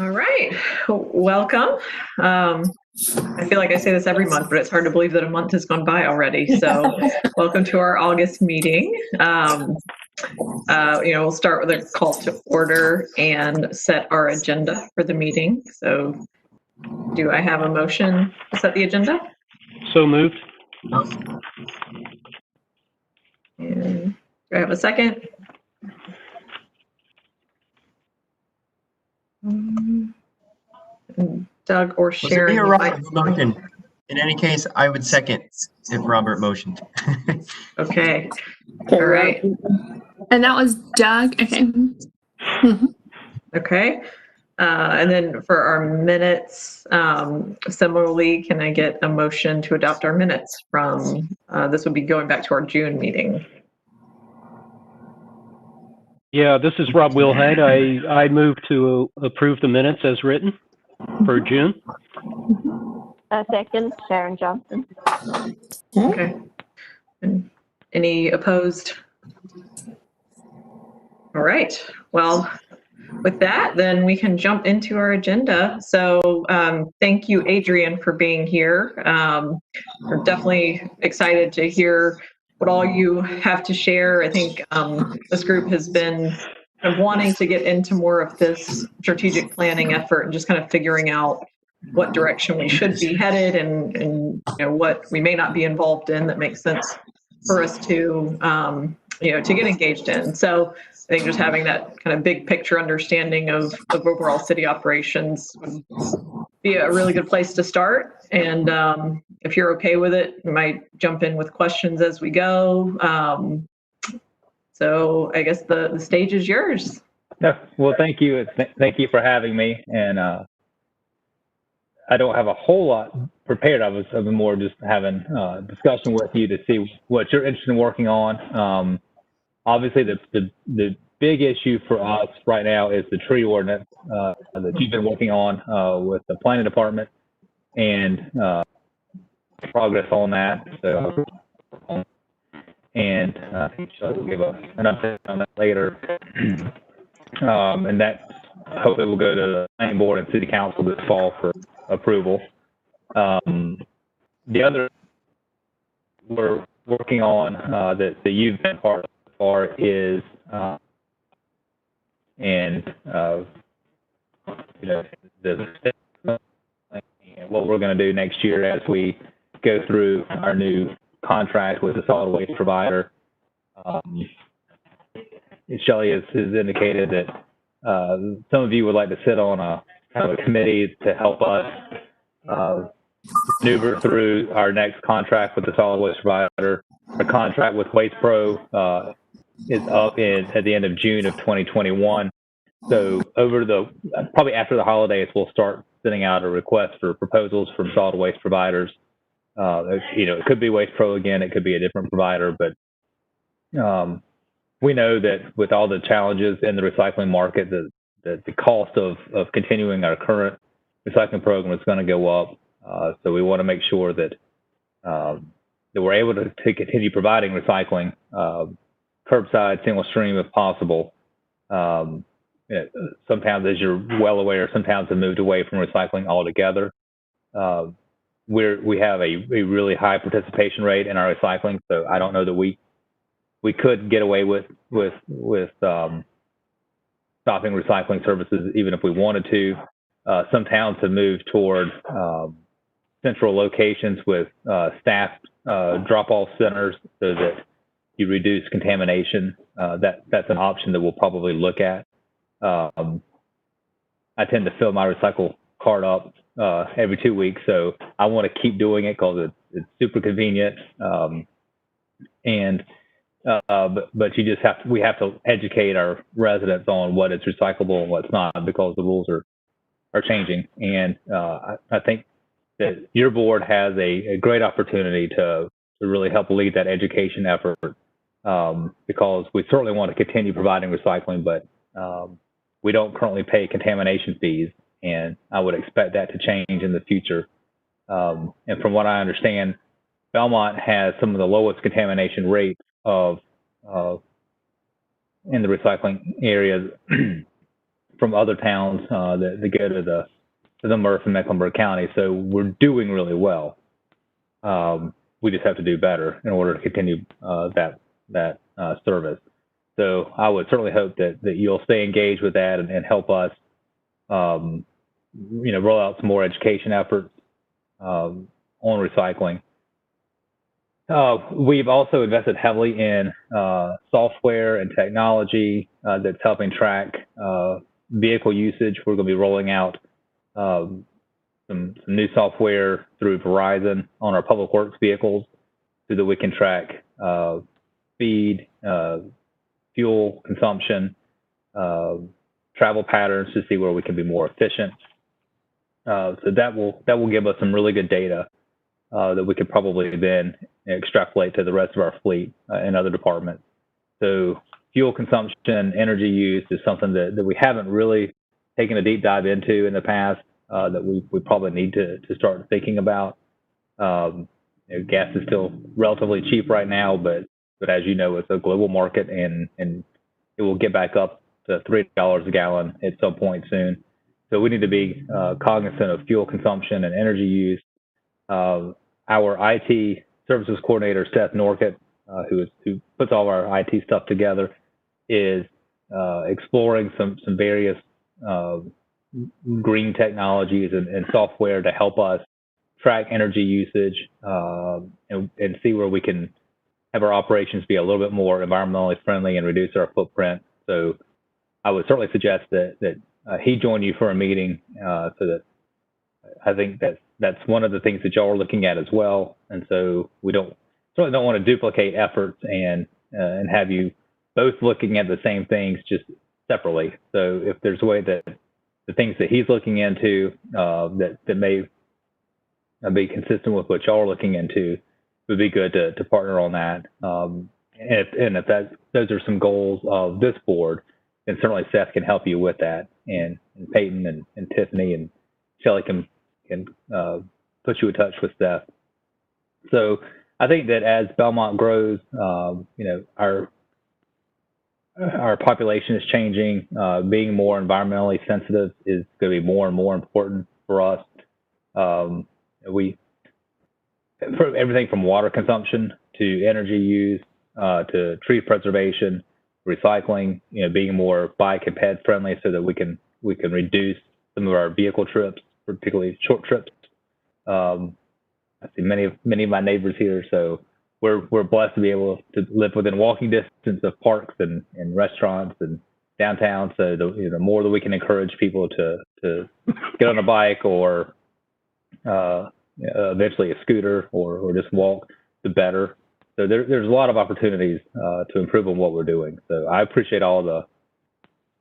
All right, welcome. I feel like I say this every month, but it's hard to believe that a month has gone by already. So welcome to our August meeting. We'll start with a call to order and set our agenda for the meeting. So do I have a motion to set the agenda? So moved. And do I have a second? Doug or Sharon? Was it me or Robert who motioned? In any case, I would second if Robert motioned. Okay. All right. And that was Doug. Okay. Okay. And then for our minutes, similarly, can I get a motion to adopt our minutes from, this would be going back to our June meeting. Yeah, this is Rob Wilhead. I move to approve the minutes as written for June. Second, Sharon Johnson. Okay. And any opposed? All right. Well, with that, then we can jump into our agenda. So thank you, Adrian, for being here. We're definitely excited to hear what all you have to share. I think this group has been kind of wanting to get into more of this strategic planning effort and just kind of figuring out what direction we should be headed and what we may not be involved in that makes sense for us to to get engaged in. So I think just having that kind of big picture understanding of overall city operations would be a really good place to start. And if you're okay with it, we might jump in with questions as we go. So I guess the stage is yours. Yeah, well, thank you. Thank you for having me. And I don't have a whole lot prepared. I've been more just having a discussion with you to see what you're interested in working on. Obviously, the big issue for us right now is the tree ordinance that you've been working on with the planning department and progress on that. So, and I think she'll give us an update on that later. And that hopefully will go to the planning board and city council this fall for approval. The other we're working on that you've been part of so far is what we're going to do next year as we go through our new contract with the solid waste provider. Shelley has indicated that some of you would like to sit on a kind of a committee to help us maneuver through our next contract with the solid waste provider. Our contract with Waste Pro is up at the end of June of 2021. So probably after the holidays, we'll start sending out a request for proposals from solid waste providers. It could be Waste Pro again, it could be a different provider, but we know that with all the challenges in the recycling market, that the cost of continuing our current recycling program is going to go up. So we want to make sure that we're able to continue providing recycling, curbside, single stream if possible. Sometimes, as you're well aware, some towns have moved away from recycling altogether. We have a really high participation rate in our recycling, so I don't know that we could get away with stopping recycling services even if we wanted to. Some towns have moved toward central locations with staffed drop-off centers so that you reduce contamination. That's an option that we'll probably look at. I tend to fill my recycle cart up every 2 weeks, so I want to keep doing it because it's super convenient. But we have to educate our residents on what is recyclable and what's not because the rules are changing. And I think that your board has a great opportunity to really help lead that education effort because we certainly want to continue providing recycling, but we don't currently pay contamination fees, and I would expect that to change in the future. And from what I understand, Belmont has some of the lowest contamination rates in the recycling areas from other towns that go to the MRF in Mecklenburg County. So we're doing really well. We just have to do better in order to continue that service. So I would certainly hope that you'll stay engaged with that and help us, roll out some more education efforts on recycling. We've also invested heavily in software and technology that's helping track vehicle usage. We're going to be rolling out some new software through Verizon on our public works vehicles so that we can track speed, fuel consumption, travel patterns to see where we can be more efficient. So that will give us some really good data that we could probably then extrapolate to the rest of our fleet and other departments. So fuel consumption, energy use is something that we haven't really taken a deep dive into in the past that we probably need to start thinking about. Gas is still relatively cheap right now, but as you know, it's a global market and it will get back up to $3 a gallon at some point soon. So we need to be cognizant of fuel consumption and energy use. Our IT services coordinator, Seth Norkett, who puts all our IT stuff together, is exploring some various green technologies and software to help us track energy usage and see where we can have our operations be a little bit more environmentally friendly and reduce our footprint. So I would certainly suggest that he join you for a meeting so that I think that's one of the things that y'all are looking at as well. And so we certainly don't want to duplicate efforts and have you both looking at the same things just separately. So if there's a way that the things that he's looking into that may be consistent with what y'all are looking into, it would be good to partner on that. If those are some goals of this board, then certainly Seth can help you with that, and Peyton and Tiffany and Shelley can put you in touch with Seth. So I think that as Belmont grows, our population is changing. Being more environmentally sensitive is going to be more and more important for us. For everything from water consumption to energy use to tree preservation, recycling, being more bike and ped friendly so that we can reduce some of our vehicle trips, particularly short trips. I see many of my neighbors here, so we're blessed to be able to live within walking distance of parks and restaurants and downtown. So the more that we can encourage people to get on a bike or eventually a scooter or just walk, the better. So there's a lot of opportunities to improve on what we're doing. So I appreciate all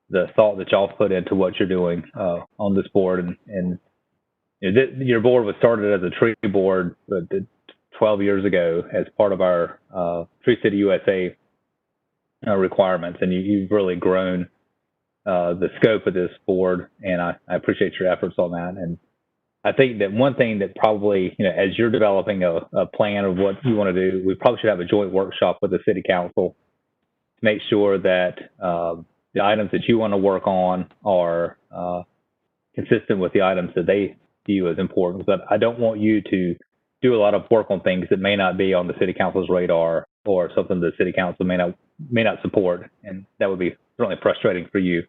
the thought that y'all put into what you're doing on this board. And your board was started as a tree board 12 years ago as part of our Tree City USA requirements, and you've really grown the scope of this board, and I appreciate your efforts on that. And I think that one thing that probably, as you're developing a plan of what you want to do, we probably should have a joint workshop with the city council to make sure that the items that you want to work on are consistent with the items that they view as important. But I don't want you to do a lot of work on things that may not be on the city council's radar or something the city council may not support, and that would be certainly frustrating for you.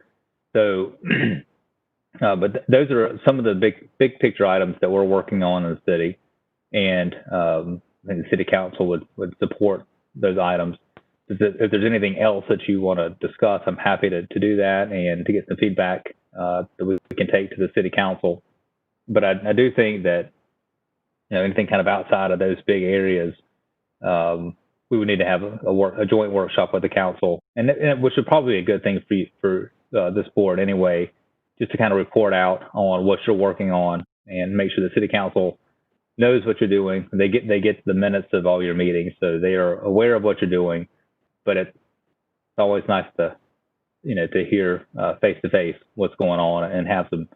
So, but those are some of the big picture items that we're working on in the city, and I think the city council would support those items. If there's anything else that you want to discuss, I'm happy to do that and to get some feedback that we can take to the city council. But I do think that anything kind of outside of those big areas, we would need to have a joint workshop with the council, and which would probably be a good thing for this board anyway, just to kind of report out on what you're working on and make sure the city council knows what you're doing. They get the minutes of all your meetings, so they are aware of what you're doing. But it's always nice to hear face to face what's going on and have some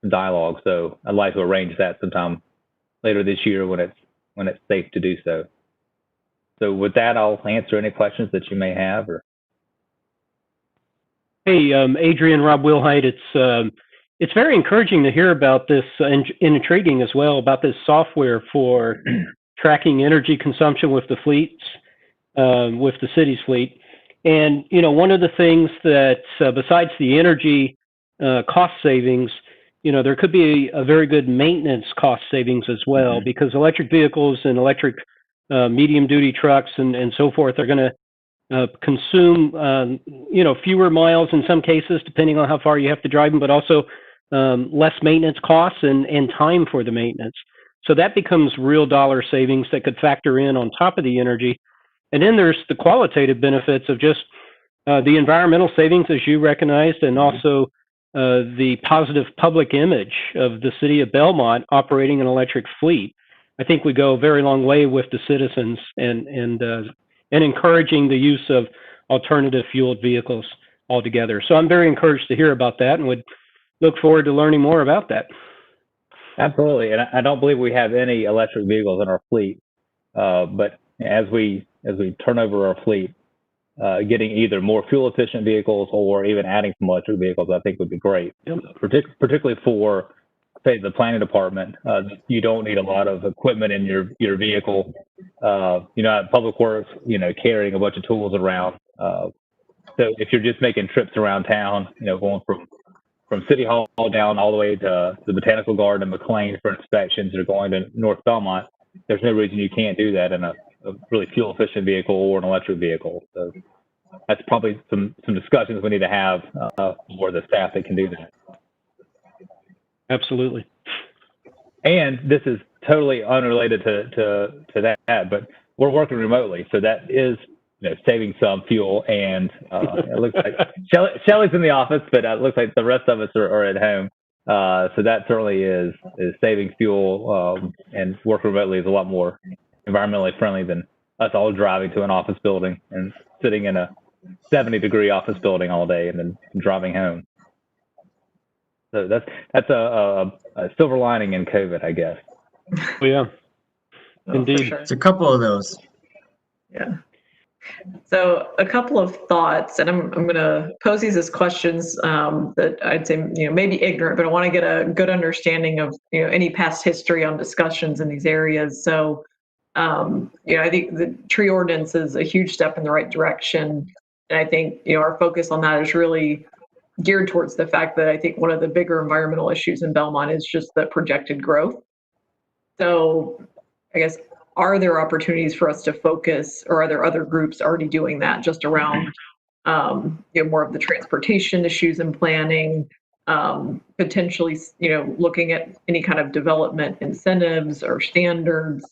dialogue. So I'd like to arrange that sometime later this year when it's safe to do so. So with that, I'll answer any questions that you may have. Adrian, Rob Wilhite. It's very encouraging to hear about this, and intriguing as well, about this software for tracking energy consumption with the fleets, with the city's fleet. And, you know, one of the things that, besides the energy cost savings, you know, there could be a very good maintenance cost savings as well, because electric vehicles and electric medium-duty trucks and so forth are going to consume, you know, fewer miles in some cases, depending on how far you have to drive them, but also less maintenance costs and time for the maintenance. So that becomes real dollar savings that could factor in on top of the energy. And then there's the qualitative benefits of just the environmental savings, as you recognized, and also the positive public image of the city of Belmont operating an electric fleet. I think we go a very long way with the citizens and encouraging the use of alternative fueled vehicles altogether. So I'm very encouraged to hear about that, and would look forward to learning more about that. Absolutely, and I don't believe we have any electric vehicles in our fleet, but as we turn over our fleet, getting either more fuel efficient vehicles or even adding some electric vehicles, I think would be great. Yep. Particularly for, say, the planning department. You don't need a lot of equipment in your vehicle. You know, at Public Works, you know, carrying a bunch of tools around. So if you're just making trips around town, you know, going from City Hall down all the way to the Botanical Garden and McLean for inspections, or going to North Belmont, there's no reason you can't do that in a really fuel efficient vehicle or an electric vehicle. So that's probably some discussions we need to have for the staff that can do that. Absolutely. And this is totally unrelated to that, but we're working remotely, so that is, you know, saving some fuel. And it looks like Shelley's in the office, but it looks like the rest of us are at home. So that certainly is saving fuel, and working remotely is a lot more environmentally friendly than us all driving to an office building and sitting in a 70-degree office building all day and then driving home. So that's a silver lining in COVID, I guess. Oh, yeah, indeed. Sure. It's a couple of those. Yeah. So a couple of thoughts, and I'm going to pose these as questions that I'd say, you know, maybe ignorant, but I want to get a good understanding of, you know, any past history on discussions in these areas. So, you know, I think the tree ordinance is a huge step in the right direction. And I think, you know, our focus on that is really geared towards the fact that I think one of the bigger environmental issues in Belmont is just the projected growth. So I guess, are there opportunities for us to focus, or are there other groups already doing that, just around you know, more of the transportation issues and planning, potentially, you know, looking at any kind of development incentives or standards,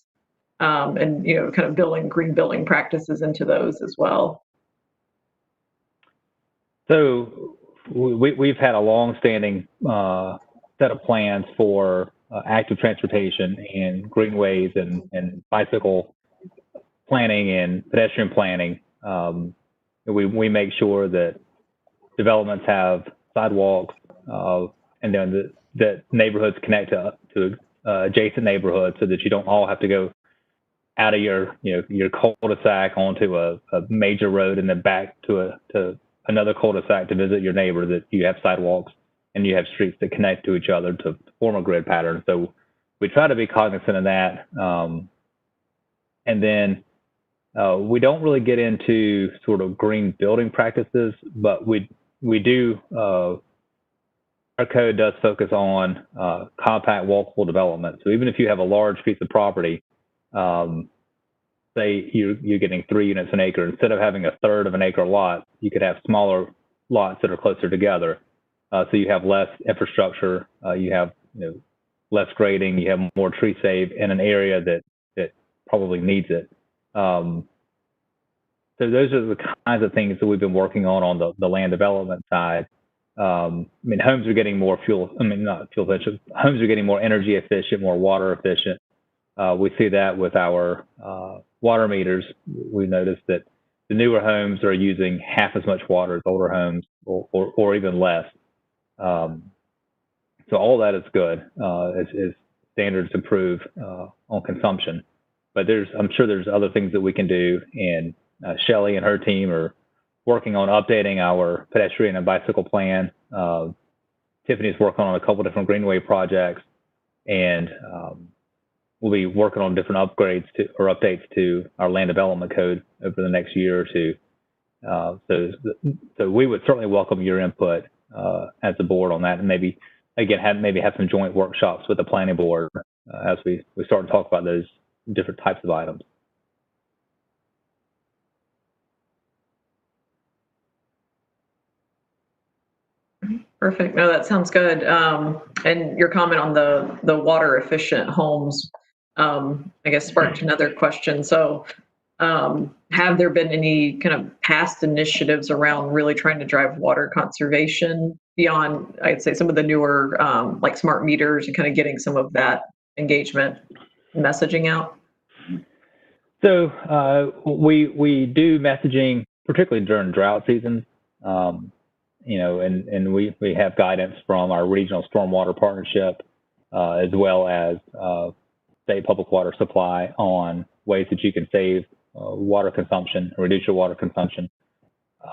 and, you know, kind of building green building practices into those as well? So we've had a long-standing set of plans for active transportation and greenways and bicycle planning and pedestrian planning. We make sure that developments have sidewalks, and then that neighborhoods connect to adjacent neighborhoods, so that you don't all have to go out of your cul-de-sac onto a major road and then back to another cul-de-sac to visit your neighbor. That you have sidewalks and you have streets that connect to each other to form a grid pattern. So we try to be cognizant of that. And then we don't really get into sort of green building practices, but we do, our code does focus on compact walkable development. So even if you have a large piece of property, say you're getting 3 units an acre, instead of having a third of an acre lot, you could have smaller lots that are closer together. So you have less infrastructure, you have, you know, less grading, you have more tree save in an area that probably needs it. So those are the kinds of things that we've been working on the land development side. I mean, homes are getting more not fuel efficient, homes are getting more energy efficient, more water efficient. We see that with our water meters. We noticed that the newer homes are using half as much water as older homes, or even less. So all that is good as standards improve on consumption. But I'm sure there's other things that we can do, and Shelley and her team are working on updating our pedestrian and bicycle plan. Tiffany's working on a couple different greenway projects, and we'll be working on different upgrades or updates to our land development code over the next year or two. So we would certainly welcome your input as a board on that, and maybe again have some joint workshops with the planning board as we start to talk about those different types of items. Perfect. No, that sounds good. And your comment on the water efficient homes, I guess sparked another question. So, have there been any kind of past initiatives around really trying to drive water conservation beyond, I'd say, some of the newer like smart meters and kind of getting some of that engagement messaging out? So we do messaging, particularly during drought seasons. You know, and we have guidance from our regional stormwater partnership, as well as state public water supply on ways that you can save water consumption, reduce your water consumption.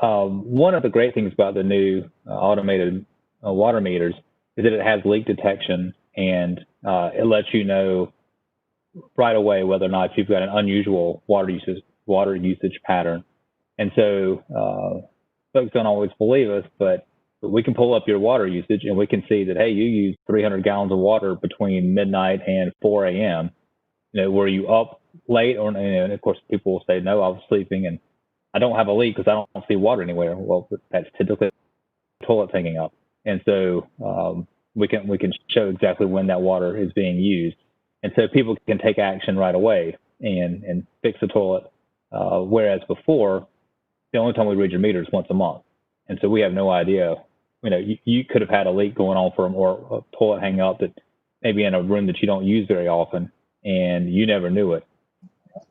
One of the great things about the new automated water meters is that it has leak detection, and it lets you know right away whether or not you've got an unusual water usage pattern. And so folks don't always believe us, but we can pull up your water usage and we can see that, hey, you use 300 gallons of water between midnight and 4 a.m. You know, were you up late? Or, and of course, people will say, no, I was sleeping and I don't have a leak because I don't see water anywhere. Well, that's typically the toilet hanging up. And so we can show exactly when that water is being used. And so people can take action right away and fix the toilet. Whereas before, the only time we read your meter is once a month. And so we have no idea, you know, you could have had a leak going on or a toilet hanging up that maybe in a room that you don't use very often, and you never knew it.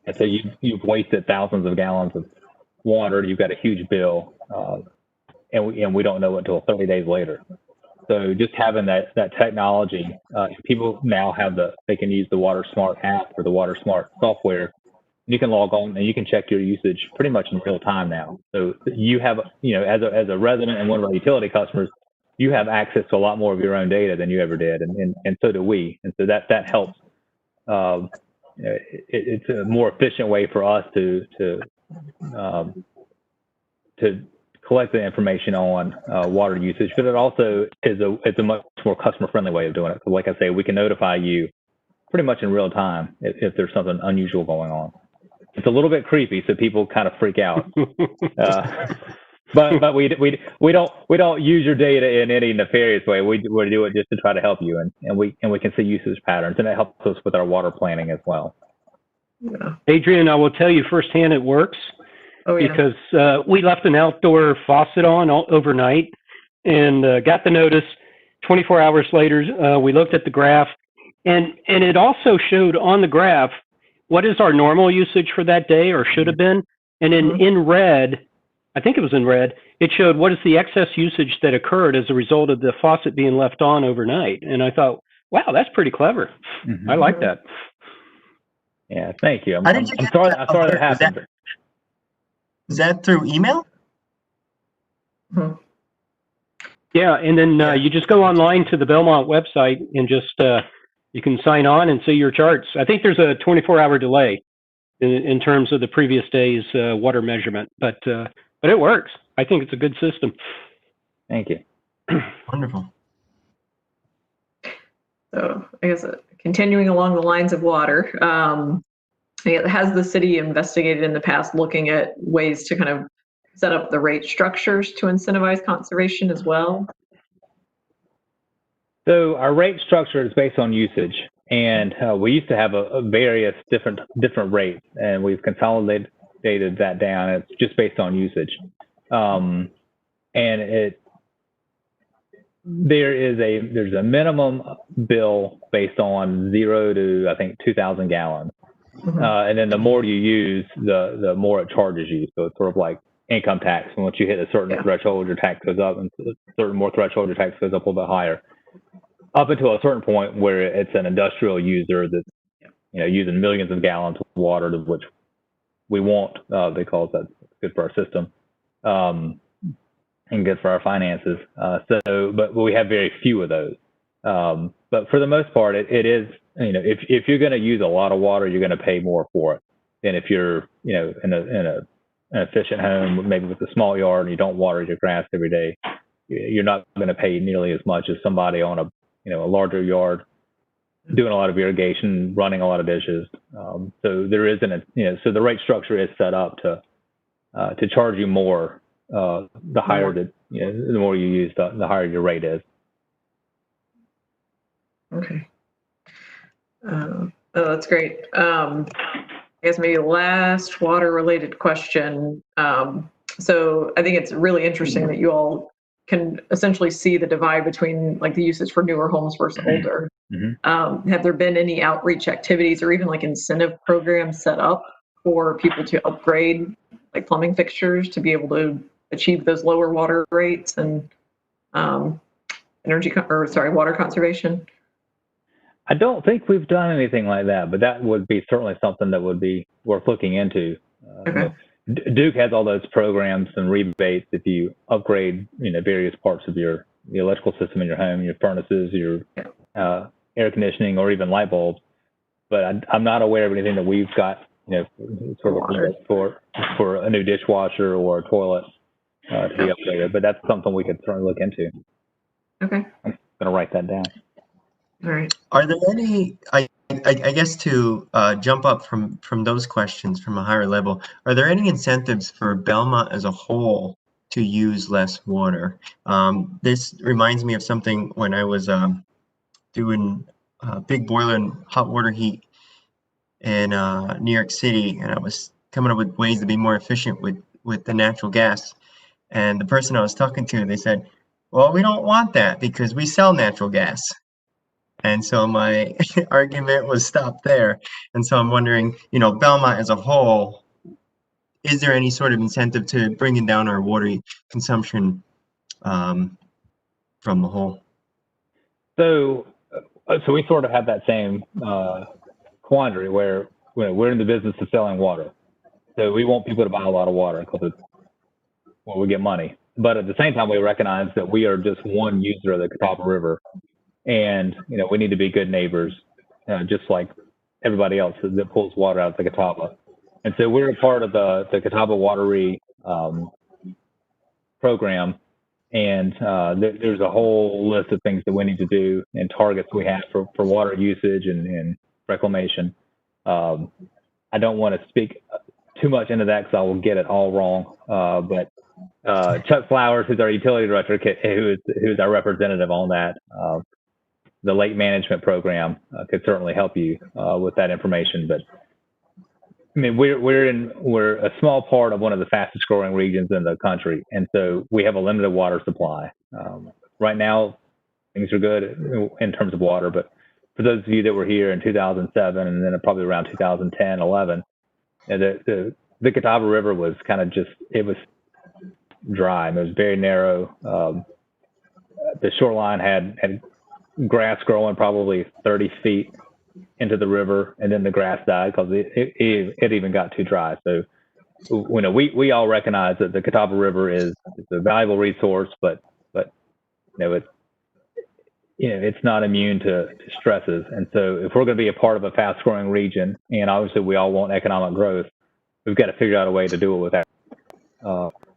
And so you've wasted thousands of gallons of water. You've got a huge bill, and we don't know it until 30 days later. So just having that technology, people now they can use the WaterSmart app or the WaterSmart software. You can log on and you can check your usage pretty much in real time now. So you have, you know, as a resident and one of our utility customers, you have access to a lot more of your own data than you ever did, and so do we. And so that helps. It's a more efficient way for us to collect the information on water usage, but it also is a much more customer friendly way of doing it. So like I say, we can notify you pretty much in real time if there's something unusual going on. It's a little bit creepy, so people kind of freak out. But we don't use your data in any nefarious way. We do it just to try to help you, and we can see usage patterns, and it helps us with our water planning as well. Yeah. Adrian, I will tell you firsthand, it works. Oh, yeah. Because we left an outdoor faucet on overnight and got the notice. 24 hours later, we looked at the graph, and it also showed on the graph what is our normal usage for that day, or should have been. And in red, I think it was in red, it showed what is the excess usage that occurred as a result of the faucet being left on overnight. And I thought, wow, that's pretty clever. Mm-hmm. I like that. Yeah, thank you. I'm sorry that happened. Is that through email? Mm-hmm. Yeah, and then you just go online to the Belmont website and just you can sign on and see your charts. I think there's a 24-hour delay in terms of the previous day's water measurement, but it works. I think it's a good system. Thank you. Wonderful. So I guess continuing along the lines of water, has the city investigated in the past looking at ways to kind of set up the rate structures to incentivize conservation as well? So our rate structure is based on usage, and we used to have a various different rates, and we've consolidated that down. It's just based on usage, and there's a minimum bill based on 0 to I think 2,000 gallons, and then the more you use, the more it charges you. So it's sort of like income tax. And once you hit a certain threshold, your tax goes up, and a certain more threshold, your tax goes up a little bit higher. Up until a certain point where it's an industrial user that's using millions of gallons of water, to which we want, because that's good for our system. and good for our finances. But we have very few of those. But for the most part, it is, if you're going to use a lot of water, you're going to pay more for it than if you're, in an efficient home, maybe with a small yard and you don't water your grass every day. You're not going to pay nearly as much as somebody on a larger yard doing a lot of irrigation, running a lot of dishes. So there isn't so the rate structure is set up to charge you more. The higher the more you use, the higher your rate is. Okay. Oh, that's great. I guess maybe last water-related question. So I think it's really interesting that you all can essentially see the divide between like the usage for newer homes versus older. Mm-hmm. Have there been any outreach activities or even like incentive programs set up for people to upgrade like plumbing fixtures to be able to achieve those lower water rates and water conservation? I don't think we've done anything like that, but that would be certainly something that would be worth looking into. Okay. Duke has all those programs and rebates if you upgrade, various parts of the electrical system in your home, your furnaces, your air conditioning, or even light bulbs. But I'm not aware of anything that we've got, for a new dishwasher or a toilet to be upgraded. But that's something we could certainly look into. Okay. I'm going to write that down. All right. Are there any, I guess to jump up from those questions from a higher level, are there any incentives for Belmont as a whole to use less water? This reminds me of something when I was doing big boiler and hot water heat in New York City, and I was coming up with ways to be more efficient with the natural gas. And the person I was talking to, they said, well, we don't want that because we sell natural gas. And so my argument was stopped there. And so I'm wondering, Belmont as a whole, is there any sort of incentive to bringing down our water consumption from the whole? So we sort of have that same quandary where we're in the business of selling water. So we want people to buy a lot of water because we get money. But at the same time, we recognize that we are just one user of the Catawba River. And, we need to be good neighbors, just like everybody else that pulls water out of the Catawba. And so we're a part of the Catawba Watery program. And there's a whole list of things that we need to do and targets we have for water usage and reclamation. I don't want to speak too much into that because I will get it all wrong. But Chuck Flowers, who's our utility director, who's our representative on that, the lake management program could certainly help you with that information. But I mean, we're a small part of one of the fastest growing regions in the country, and so we have a limited water supply. Right now, things are good in terms of water, but for those of you that were here in 2007 and then probably around 2010, 11, the Catawba River was kind of it was dry. It was very narrow. The shoreline had grass growing probably 30 feet into the river, and then the grass died because it even got too dry. So, we all recognize that the Catawba River is a valuable resource, but it's not immune to stresses. And so, if we're going to be a part of a fast-growing region, and obviously we all want economic growth, we've got to figure out a way to do it without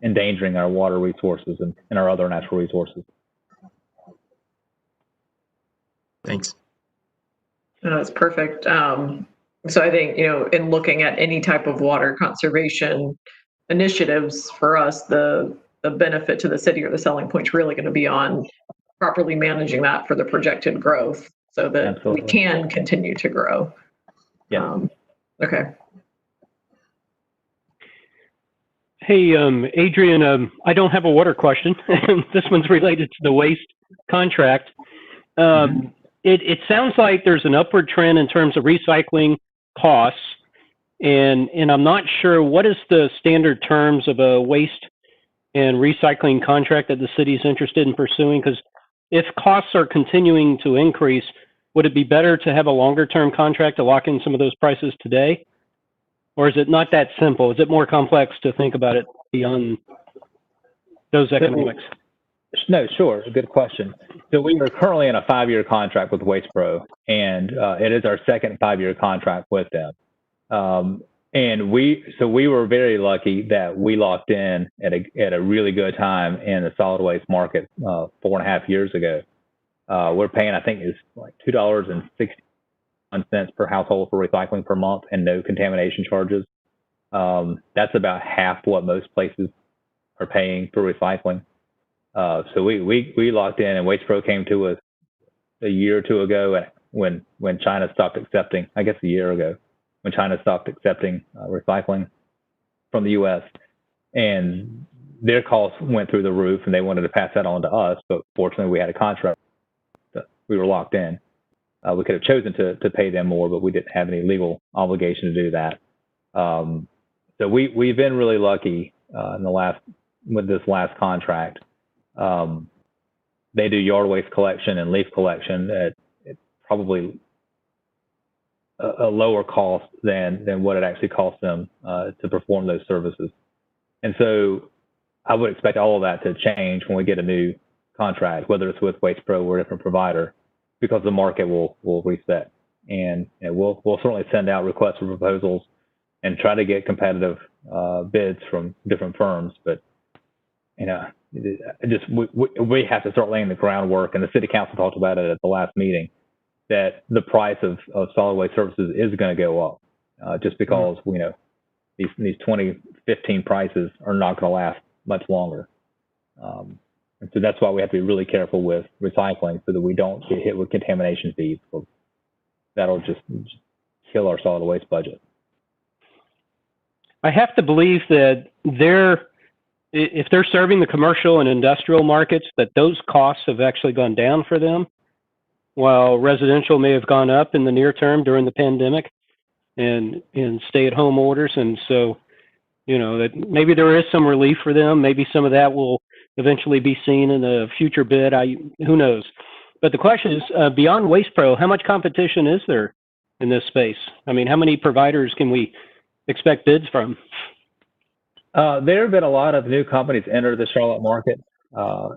endangering our water resources and our other natural resources. Thanks. That's perfect. So I think, in looking at any type of water conservation initiatives for us, the benefit to the city or the selling point is really going to be on properly managing that for the projected growth so that Absolutely. we can continue to grow. Yeah. Okay. Hey, Adrian, I don't have a water question. This one's related to the waste contract. It sounds like there's an upward trend in terms of recycling costs, and I'm not sure what is the standard terms of a waste and recycling contract that the city is interested in pursuing, because if costs are continuing to increase, would it be better to have a longer term contract to lock in some of those prices today? Or is it not that simple? Is it more complex to think about it beyond those economics? No, sure. Good question. So we are currently in a 5-year contract with Waste Pro, and it is our second 5-year contract with them. And we were very lucky that we locked in at a really good time in the solid waste market 4.5 years ago. We're paying, I think, it's like $2.61 per household for recycling per month and no contamination charges. That's about half what most places are paying for recycling. So we locked in, and Waste Pro came to us a year or two ago when China stopped accepting, I guess a year ago, when China stopped accepting recycling from the U.S. And their costs went through the roof, and they wanted to pass that on to us. But fortunately, we had a contract. We were locked in. We could have chosen to pay them more, but we didn't have any legal obligation to do that. So we've been really lucky with this last contract. They do yard waste collection and leaf collection at probably a lower cost than what it actually costs them to perform those services. And so I would expect all of that to change when we get a new contract, whether it's with Waste Pro or a different provider, because the market will reset. And we'll certainly send out requests for proposals and try to get competitive bids from different firms. But we have to start laying the groundwork, and the city council talked about it at the last meeting, that the price of solid waste services is going to go up, just because these 2015 prices are not going to last much longer. And so that's why we have to be really careful with recycling, so that we don't get hit with contamination fees. That'll just kill our solid waste budget. I have to believe that if they're serving the commercial and industrial markets, that those costs have actually gone down for them, while residential may have gone up in the near term during the pandemic and stay-at-home orders. And so, that maybe there is some relief for them. Maybe some of that will eventually be seen in a future bid. Who knows? But the question is, beyond Waste Pro, how much competition is there in this space? I mean, how many providers can we expect bids from? There have been a lot of new companies enter the Charlotte market. So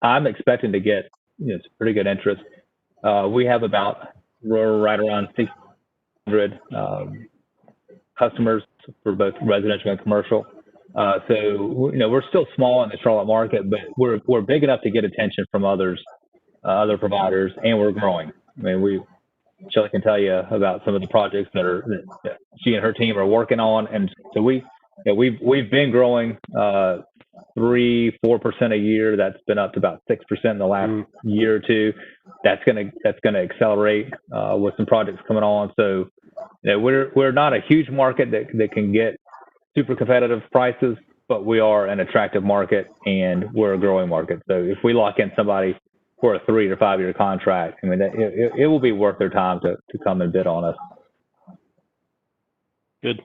I'm expecting to get some pretty good interest. We have we're right around 600 customers for both residential and commercial. So we're still small in the Charlotte market, but we're big enough to get attention from other providers, and we're growing. I mean, Shelley can tell you about some of the projects that she and her team are working on, and so we've been growing 3-4% a year. That's been up to about 6% in the last year or two. That's gonna accelerate with some projects coming on. So we're not a huge market that can get super competitive prices, but we are an attractive market, and we're a growing market. So if we lock in somebody for a 3 or 5 year contract, I mean, it will be worth their time to come and bid on us. Good.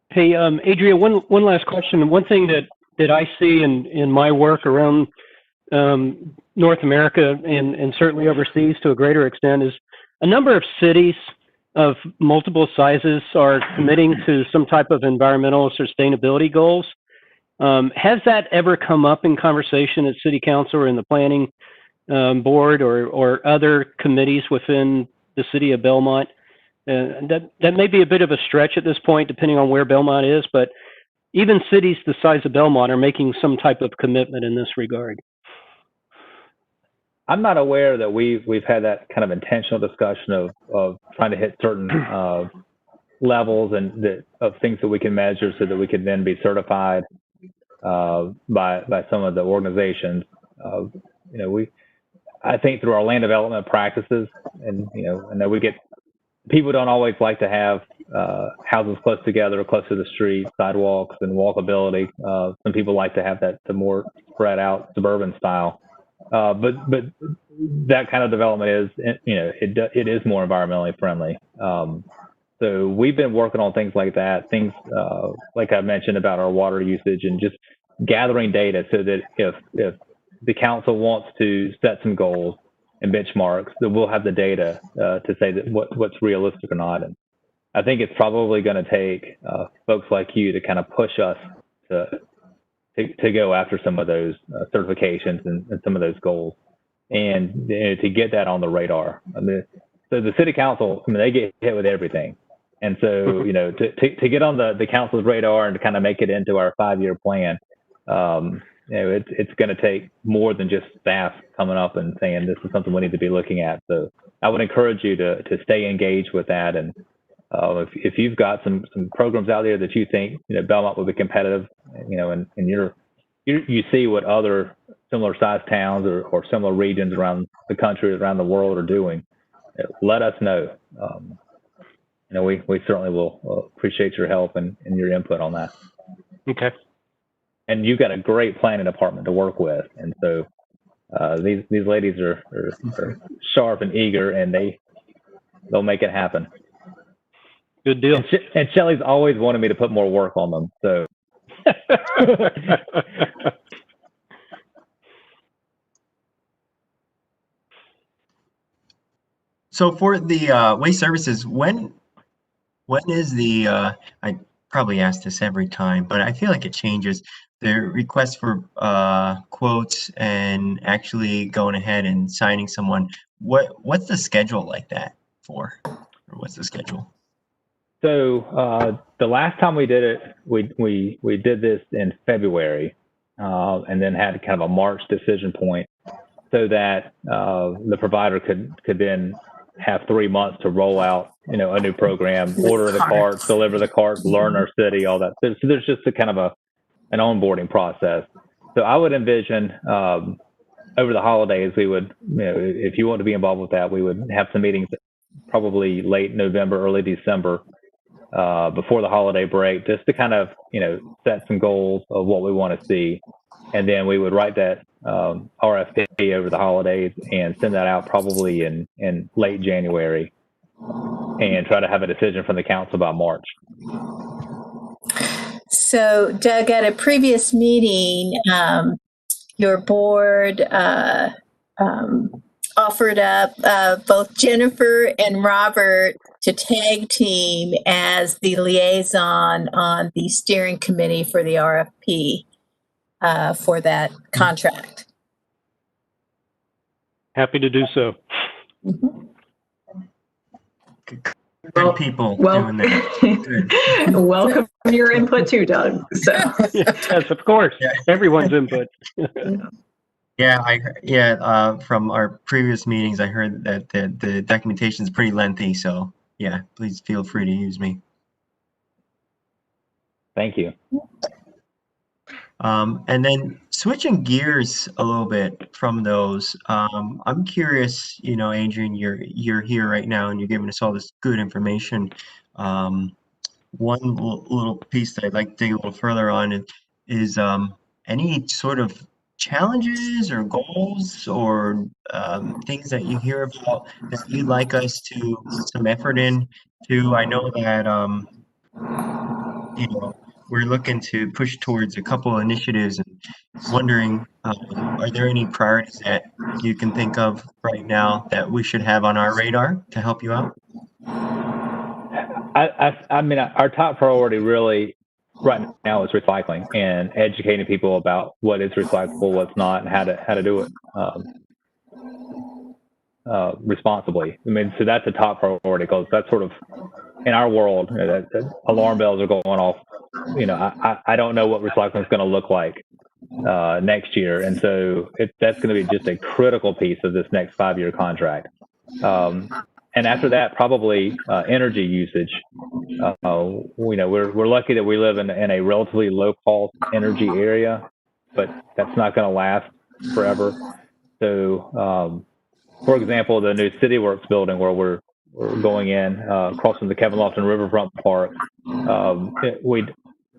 Hey, Adria, one last question. One thing that I see in my work around North America and certainly overseas to a greater extent is a number of cities of multiple sizes are committing to some type of environmental sustainability goals. Has that ever come up in conversation at City Council or in the planning board or other committees within the city of Belmont? That may be a bit of a stretch at this point, depending on where Belmont is, but even cities the size of Belmont are making some type of commitment in this regard. I'm not aware that we've had that kind of intentional discussion of trying to hit certain levels and of things that we can measure so that we can then be certified by some of the organizations. I think through our land development practices, and people don't always like to have houses close together, close to the street, sidewalks, and walkability. Some people like to have the more spread out suburban style. But that kind of development is, it is more environmentally friendly. So we've been working on things like that, things like I mentioned about our water usage and just gathering data so that if the council wants to set some goals and benchmarks, that we'll have the data to say that what's realistic or not. And I think it's probably going to take folks like you to kind of push us to go after some of those certifications and some of those goals, and to get that on the radar. I mean, so the city council, I mean, they get hit with everything. And so, to get on the council's radar and to kind of make it into our 5-year plan, it's going to take more than just staff coming up and saying this is something we need to be looking at. So I would encourage you to stay engaged with that. And if you've got some programs out there that you think Belmont would be competitive, and you see what other similar sized towns or similar regions around the country, around the world are doing, let us know. We certainly will appreciate your help and your input on that. Okay. And you've got a great planning department to work with, and so these ladies are sharp and eager, and they'll make it happen. Good deal. And Shelley's always wanted me to put more work on them, so. So for the waste services, when is the I probably ask this every time, but I feel like it changes, the request for quotes and actually going ahead and signing someone. What's the schedule like that for? Or what's the schedule? So the last time we did it, we did this in February, and then had kind of a March decision point, so that the provider could then have 3 months to roll out, a new program, order the carts, deliver the carts, learn our city, all that. So there's just a kind of an onboarding process. So I would envision over the holidays, we would, if you want to be involved with that, we would have some meetings probably late November, early December, before the holiday break, just to kind of, set some goals of what we want to see. And then we would write that RFP over the holidays and send that out probably in late January, and try to have a decision from the council by March. So, Doug, at a previous meeting, your board offered up both Jennifer and Robert to tag team as the liaison on the steering committee for the RFP for that contract. Happy to do so. Mm-hmm. Good people doing that. Good. Welcome your input too, Doug. So. Yes, of course. Yeah. Everyone's input. From our previous meetings, I heard that the documentation is pretty lengthy. So yeah, please feel free to use me. Thank you. And then switching gears a little bit from those, I'm curious, Adrian, you're here right now and you're giving us all this good information. One little piece that I'd like to dig a little further on is any sort of challenges or goals or things that you hear about that you'd like us to put some effort in to. I know that, we're looking to push towards a couple initiatives, and wondering, are there any priorities that you can think of right now that we should have on our radar to help you out? I mean, our top priority really right now is recycling and educating people about what is recyclable, what's not, and how to do it responsibly. I mean, so that's a top priority, because that's sort of, in our world, that alarm bells are going off. I don't know what recycling is going to look like next year, and so that's going to be just a critical piece of this next 5-year contract. And after that, probably energy usage. We're lucky that we live in a relatively low-cost energy area, but that's not going to last forever. So, for example, the new CityWorks building where we're going in, crossing the Kevin Lofton Riverfront Park,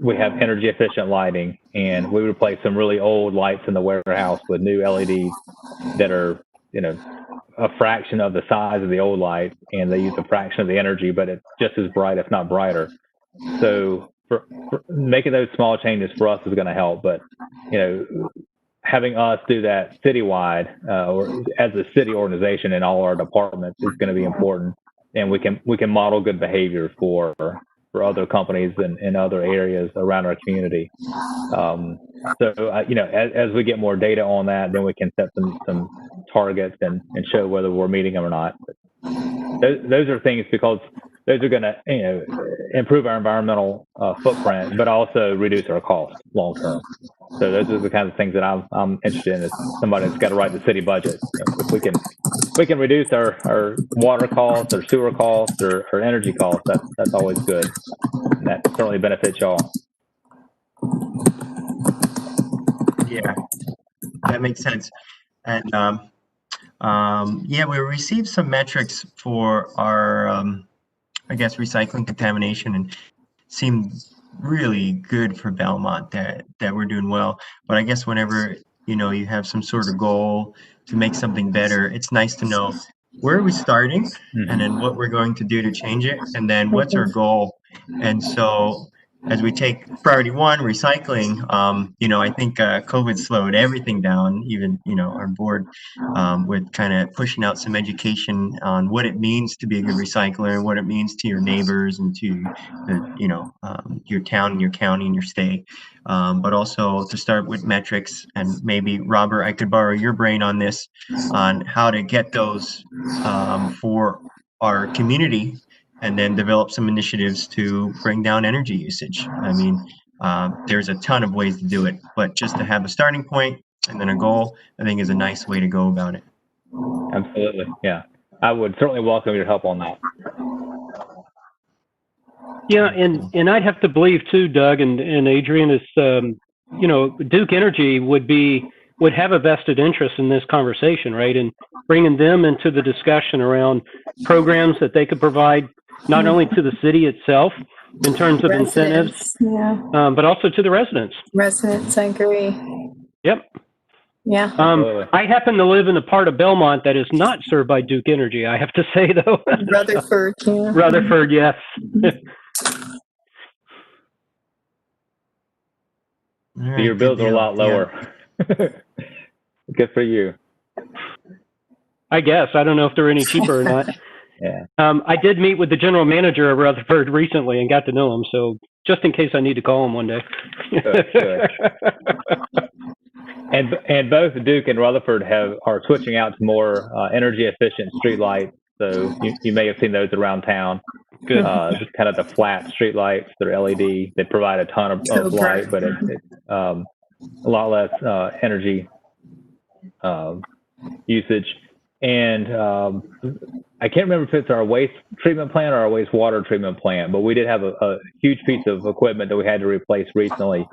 we have energy efficient lighting, and we replace some really old lights in the warehouse with new LEDs that are, a fraction of the size of the old light, and they use a fraction of the energy, but it's just as bright, if not brighter. So for making those small changes for us is going to help. But, having us do that citywide or as a city organization in all our departments is going to be important, and we can model good behavior for other companies in other areas around our community. As we get more data on that, then we can set some targets and show whether we're meeting them or not. But those are things, because those are going to improve our environmental footprint, but also reduce our costs long term. So those are the kinds of things that I'm interested in, as somebody that's got to write the city budget. If we can reduce our water costs, or sewer costs, or energy costs, that's always good. And that certainly benefits y'all. Yeah, that makes sense. And we received some metrics for our, I guess, recycling contamination, and seemed really good for Belmont, that we're doing well. But I guess whenever you have some sort of goal to make something better, it's nice to know where are we starting, and then what we're going to do to change it, and then what's our goal. And so as we take priority one, recycling, I think COVID slowed everything down, even, our board, with kind of pushing out some education on what it means to be a good recycler, and what it means to your neighbors, and to your town and your county and your state. But also to start with metrics, and maybe, Robert, I could borrow your brain on this, on how to get those for our community, and then develop some initiatives to bring down energy usage. I mean, there's a ton of ways to do it, but just to have a starting point and then a goal, I think, is a nice way to go about it. Absolutely, yeah. I would certainly welcome your help on that. Yeah, and I'd have to believe too, Doug and Adrian, is Duke Energy would have a vested interest in this conversation, right? And bringing them into the discussion around programs that they could provide not only to the city itself in terms of incentives, but also to the residents. Residents, I agree. Yep. Yeah. I happen to live in a part of Belmont that is not served by Duke Energy, I have to say, though. Rutherford, yeah. Rutherford, yes. Right, Your bills are a lot lower. Yeah. Good for you. I guess. I don't know if they're any cheaper or not. Yeah. I did meet with the general manager of Rutherford recently and got to know him, so just in case I need to call him one day. Good. And both Duke and Rutherford are switching out to more energy efficient street lights. So you may have seen those around town. Good. Just kind of the flat street lights. They're LED. They provide a ton of light, but it's a lot less energy usage. And I can't remember if it's our waste treatment plant or our wastewater treatment plant, but we did have a huge piece of equipment that we had to replace recently,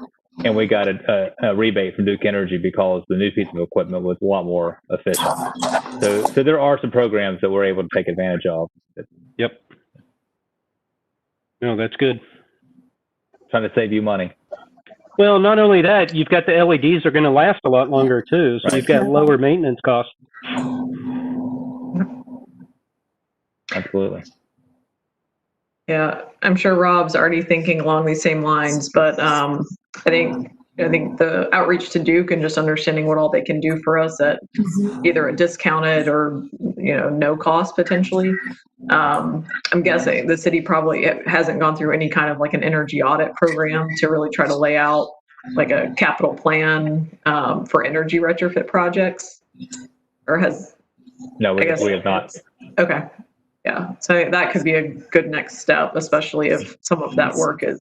and we got a rebate from Duke Energy because the new piece of equipment was a lot more efficient. So there are some programs that we're able to take advantage of. Yep. No, that's good. Trying to save you money. Well, not only that, you've got the LEDs are going to last a lot longer too, so you've got lower maintenance costs. Absolutely. Yeah, I'm sure Rob's already thinking along these same lines, but I think the outreach to Duke and just understanding what all they can do for us at either a discounted or no cost potentially. I'm guessing the city probably hasn't gone through any kind of like an energy audit program to really try to lay out like a capital plan for energy retrofit projects, or has? No, we have not. Okay. Yeah, so that could be a good next step, especially if some of that work is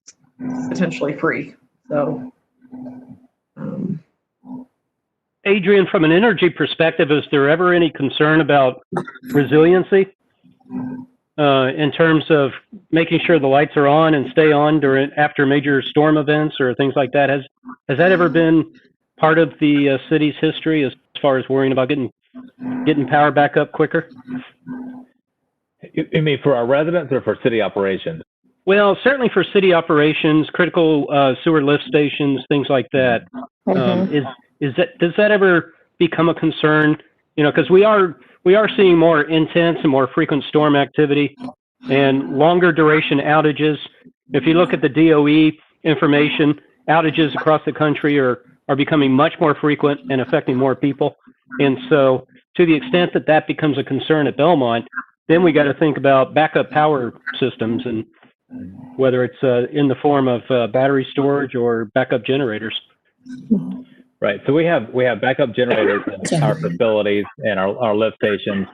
potentially free. So, Adrian, from an energy perspective, is there ever any concern about resiliency in terms of making sure the lights are on and stay on after major storm events or things like that? Has that ever been part of the city's history as far as worrying about getting power back up quicker? You mean for our residents or for city operations? Well, certainly for city operations, critical sewer lift stations, things like that. Does that ever become a concern? Because we are seeing more intense and more frequent storm activity and longer duration outages. If you look at the DOE information, outages across the country are are becoming much more frequent and affecting more people. And so to the extent that that becomes a concern at Belmont, then we got to think about backup power systems, and whether it's in the form of battery storage or backup generators. Right. So we have backup generators in our facilities and our lift stations,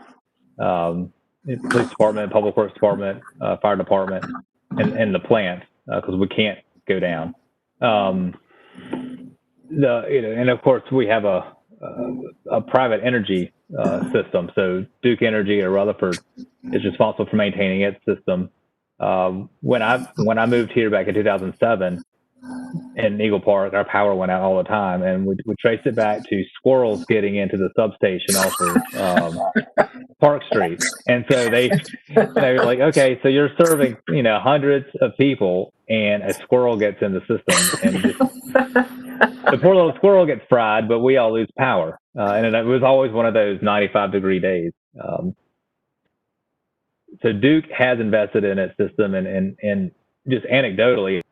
police department, public works department, fire department, and the plant, because we can't go down. And of course we have a private energy system. So Duke Energy or Rutherford is responsible for maintaining its system. When I moved here back in 2007 in Eagle Park, our power went out all the time, and we traced it back to squirrels getting into the substation off of Park Street. And so they were like, okay, so you're serving hundreds of people, and a squirrel gets in the system, and the poor little squirrel gets fried, but we all lose power. And it was always one of those 95-degree days. So Duke has invested in its system, and just anecdotally,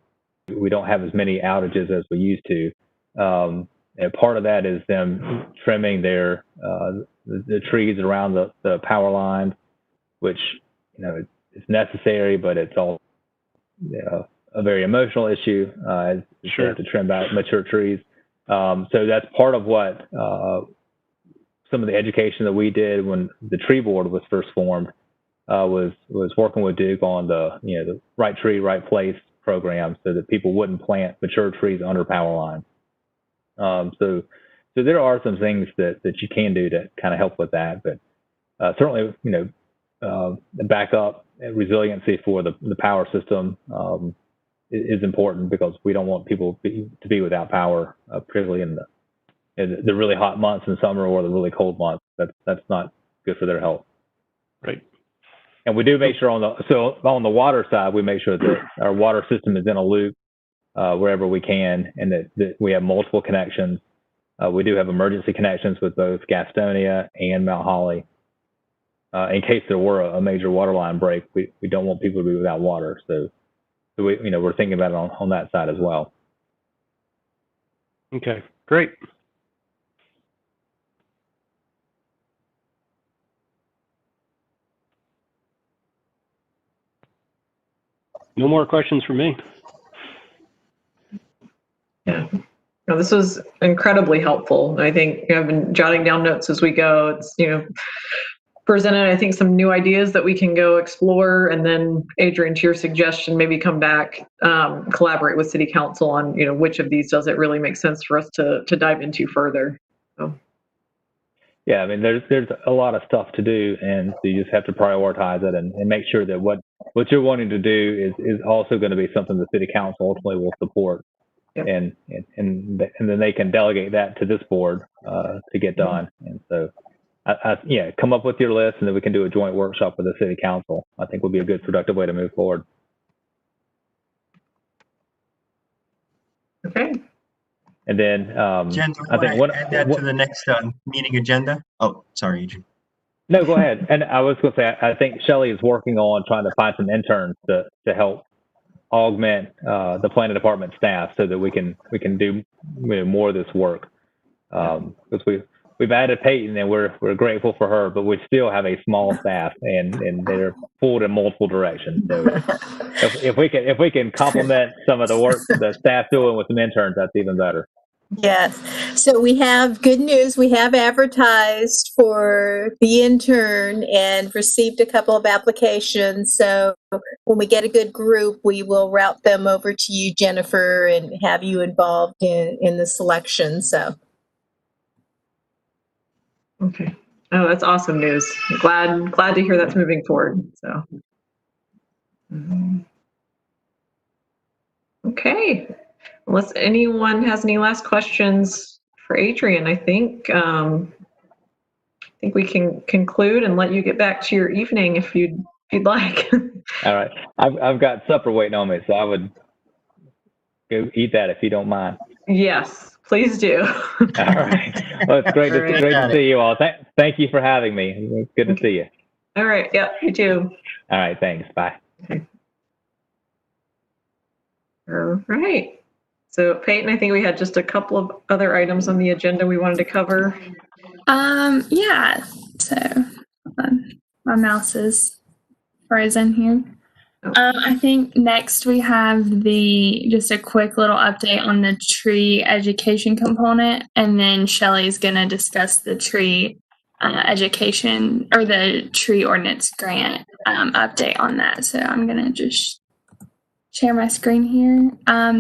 we don't have as many outages as we used to. And part of that is them trimming their the trees around the power lines, which is necessary, but it's all a very emotional issue. Sure. You have to trim back mature trees. So that's part of what some of the education that we did when the tree board was first formed was working with Duke on the right tree, right place program, so that people wouldn't plant mature trees under power lines. So there are some things that you can do to kind of help with that, but certainly the backup resiliency for the power system is important, because we don't want people to be without power, particularly in the really hot months in summer or the really cold months. That's not good for their health. Right. And we do make sure on the water side, we make sure that our water system is in a loop wherever we can, and that we have multiple connections. We do have emergency connections with both Gastonia and Mount Holly. In case there were a major water line break, we don't want people to be without water. So we're thinking about it on that side as well. Okay, great. No more questions for me. Yeah. No, this was incredibly helpful. I think I've been jotting down notes as we go. It's, presented, I think, some new ideas that we can go explore. And then, Adrian, to your suggestion, maybe come back, collaborate with City Council on, which of these does it really make sense for us to dive into further. So. Yeah, I mean, there's a lot of stuff to do, and so you just have to prioritize it and make sure that what you're wanting to do is also going to be something the City Council ultimately will support. Yep. And then they can delegate that to this board to get done. And so, come up with your list, and then we can do a joint workshop with the City Council. I think would be a good, productive way to move forward. Okay. And then Jen, I think add that to the next meeting agenda. Oh, sorry, Adrian. No, go ahead. And I was going to say, I think Shelley is working on trying to find some interns to help augment the planning department staff, so that we can do more of this work. Because we've added Peyton, and we're grateful for her, but we still have a small staff, and they're pulled in multiple directions. So if we can complement some of the work the staff doing with some interns, that's even better. Yes. So we have good news. We have advertised for the intern and received a couple of applications. So when we get a good group, we will route them over to you, Jennifer, and have you involved in the selection. So. Okay. Oh, that's awesome news. I'm glad to hear that's moving forward. So. Okay. Unless anyone has any last questions for Adrian, I think we can conclude and let you get back to your evening if you'd like. All right. I've got supper waiting on me, so I would go eat that if you don't mind. Yes, please do. All right. Well, it's great to see you all. Thank you for having me. It's good to see you. All right. Yep, you too. All right. Thanks. Bye. Okay. All right. So Peyton, I think we had just a couple of other items on the agenda we wanted to cover. Yeah. So my mouse is frozen here. I think next we have just a quick little update on the tree education component, and then Shelley's going to discuss the tree education or the tree ordinance grant update on that. So I'm going to just share my screen here.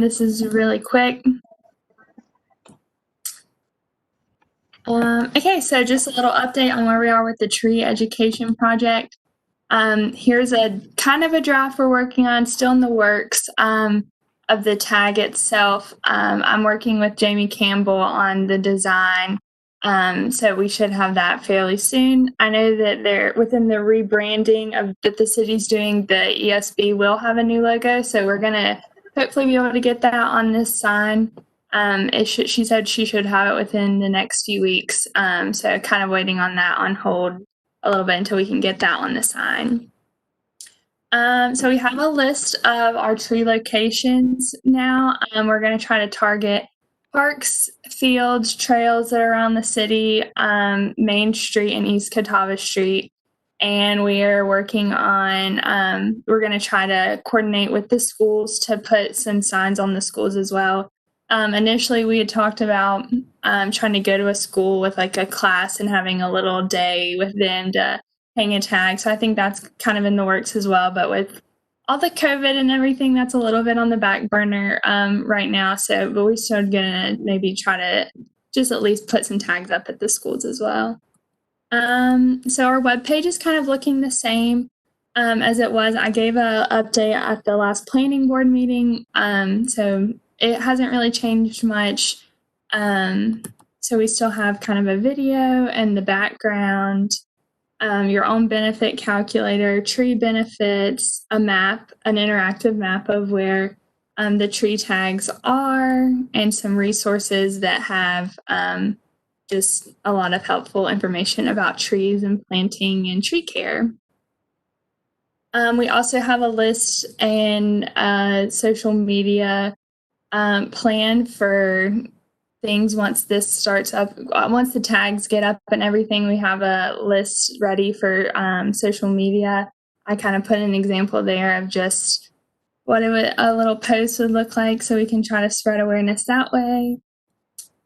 This is really quick. Okay, so just a little update on where we are with the tree education project. Here's a kind of a draft we're working on, still in the works of the tag itself. I'm working with Jamie Campbell on the design, so we should have that fairly soon. I know that they're within the rebranding that the city's doing, the ESB will have a new logo, so we're gonna hopefully be able to get that on this sign. She said she should have it within the next few weeks, so kind of waiting on that on hold a little bit until we can get that on the sign. So we have a list of our tree locations now. We're going to try to target parks, fields, trails that are around the city, Main Street and East Catawba Street. And we are working on, we're going to try to coordinate with the schools to put some signs on the schools as well. Initially, we had talked about trying to go to a school with like a class and having a little day with them to hang a tag. So I think that's kind of in the works as well. But with all the COVID and everything, that's a little bit on the back burner right now. But we're still gonna maybe try to just at least put some tags up at the schools as well. So our webpage is kind of looking the same as it was. I gave an update at the last planning board meeting. So it hasn't really changed much. So we still have kind of a video and the background, your own benefit calculator, tree benefits, a map, an interactive map of where the tree tags are, and some resources that have just a lot of helpful information about trees and planting and tree care. We also have a list and social media plan for things once this starts up. Once the tags get up and everything, we have a list ready for social media. I kind of put an example there of just what a little post would look like, so we can try to spread awareness that way.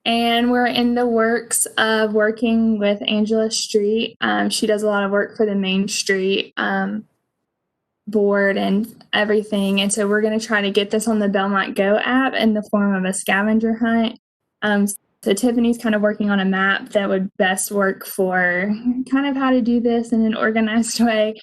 And we're in the works of working with Angela Street. She does a lot of work for the Main Street board and everything. And so we're going to try to get this on the Belmont Go app in the form of a scavenger hunt. So Tiffany's kind of working on a map that would best work for kind of how to do this in an organized way.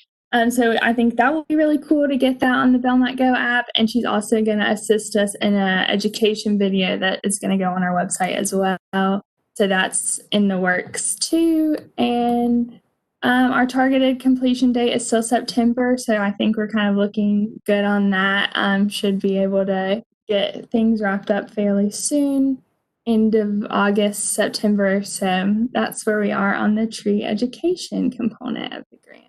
So I think that will be really cool to get that on the Belmont Go app. And she's also going to assist us in an education video that is going to go on our website as well. So that's in the works too. And our targeted completion date is still September. So I think we're kind of looking good on that. Should be able to get things wrapped up fairly soon, end of August, September. So that's where we are on the tree education component of the grant.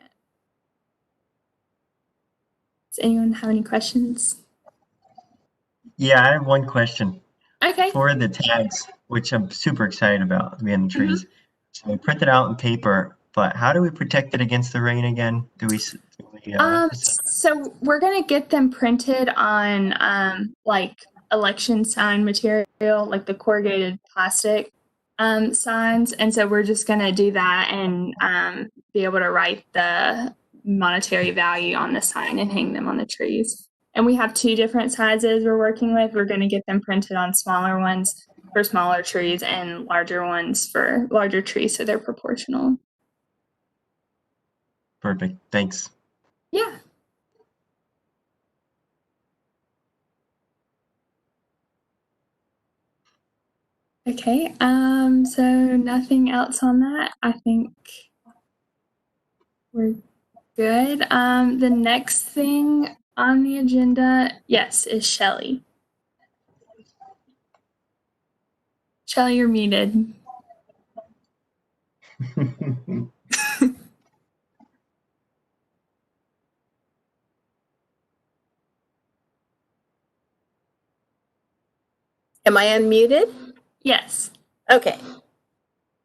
Does anyone have any questions? Yeah, I have one question. Okay. For the tags, which I'm super excited about, being the trees. So we print it out in paper, but how do we protect it against the rain again? So we're going to get them printed on like election sign material, like the corrugated plastic signs. And so we're just going to do that and be able to write the monetary value on the sign and hang them on the trees. And we have 2 different sizes we're working with. We're going to get them printed on smaller ones for smaller trees and larger ones for larger trees, so they're proportional. Perfect. Thanks. Yeah. Okay. So nothing else on that. I think we're good. The next thing on the agenda, yes, is Shelley. Shelley, you're muted. Am I unmuted? Yes. Okay.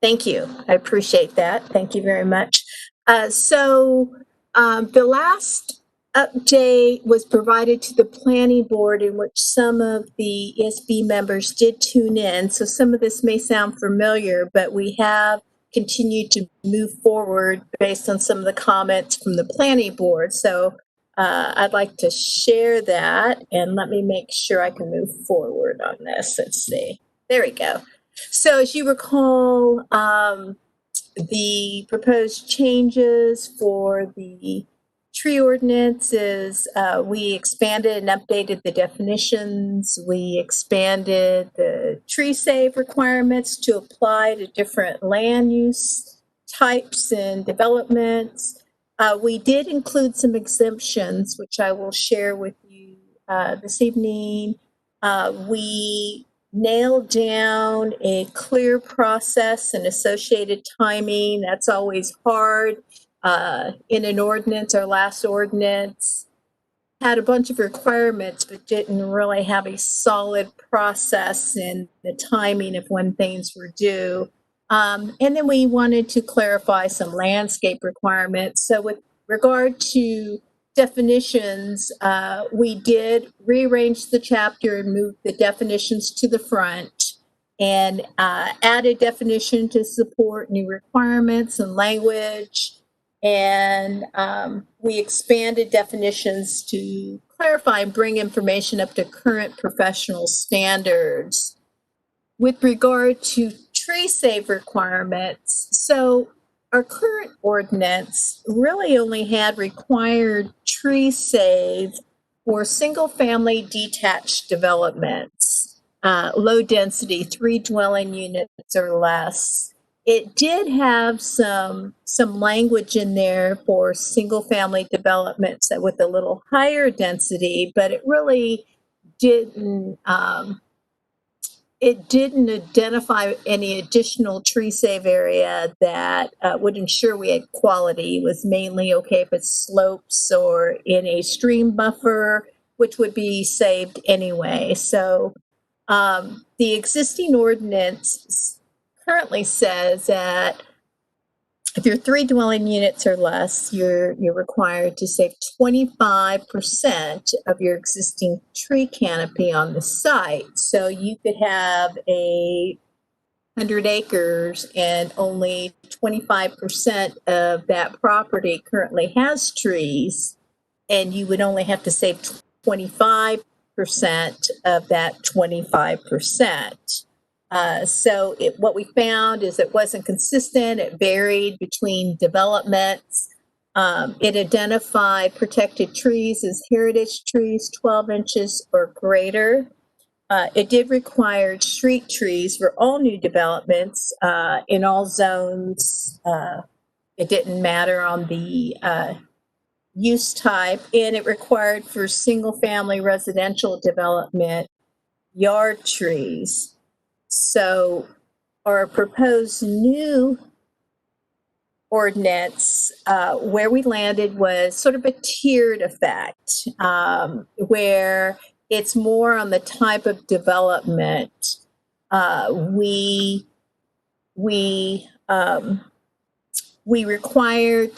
Thank you. I appreciate that. Thank you very much. The last update was provided to the planning board, in which some of the ESB members did tune in. So some of this may sound familiar, but we have continued to move forward based on some of the comments from the planning board. So I'd like to share that, and let me make sure I can move forward on this. Let's see. There we go. So as you recall, the proposed changes for the tree ordinances, we expanded and updated the definitions. We expanded the tree save requirements to apply to different land use types and developments. We did include some exemptions, which I will share with you this evening. We nailed down a clear process and associated timing. That's always hard. In an ordinance, our last ordinance had a bunch of requirements, but didn't really have a solid process in the timing of when things were due. And then we wanted to clarify some landscape requirements. So with regard to definitions, we did rearrange the chapter and move the definitions to the front, and added definition to support new requirements and language. And we expanded definitions to clarify and bring information up to current professional standards. With regard to tree save requirements, so our current ordinance really only had required tree save for single-family detached developments, low density, 3 dwelling units or less. It did have some language in there for single-family developments that with a little higher density, but it really didn't. It didn't identify any additional tree save area that would ensure we had quality. It was mainly okay if it's slopes or in a stream buffer, which would be saved anyway. So the existing ordinance currently says that if you're 3 dwelling units or less, you're required to save 25% of your existing tree canopy on the site. So you could have 100 acres and only 25% of that property currently has trees, and you would only have to save 25% of that 25%. So what we found is it wasn't consistent. It varied between developments. It identified protected trees as heritage trees, 12 inches or greater. It did require street trees for all new developments in all zones. It didn't matter on the use type, and it required for single-family residential development yard trees. So our proposed new ordinance, where we landed was sort of a tiered effect, where it's more on the type of development. We required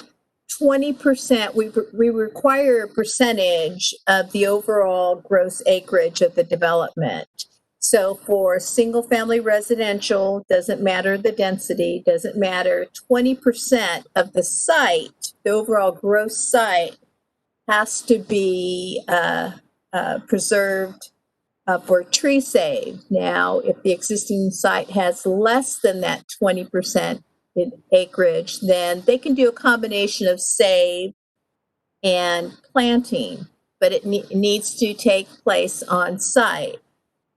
20%, we require a percentage of the overall gross acreage of the development. So for single family residential, doesn't matter the density, doesn't matter, 20% of the site, the overall gross site, has to be preserved for tree save. Now, if the existing site has less than that 20% in acreage, then they can do a combination of save and planting, but it needs to take place on site.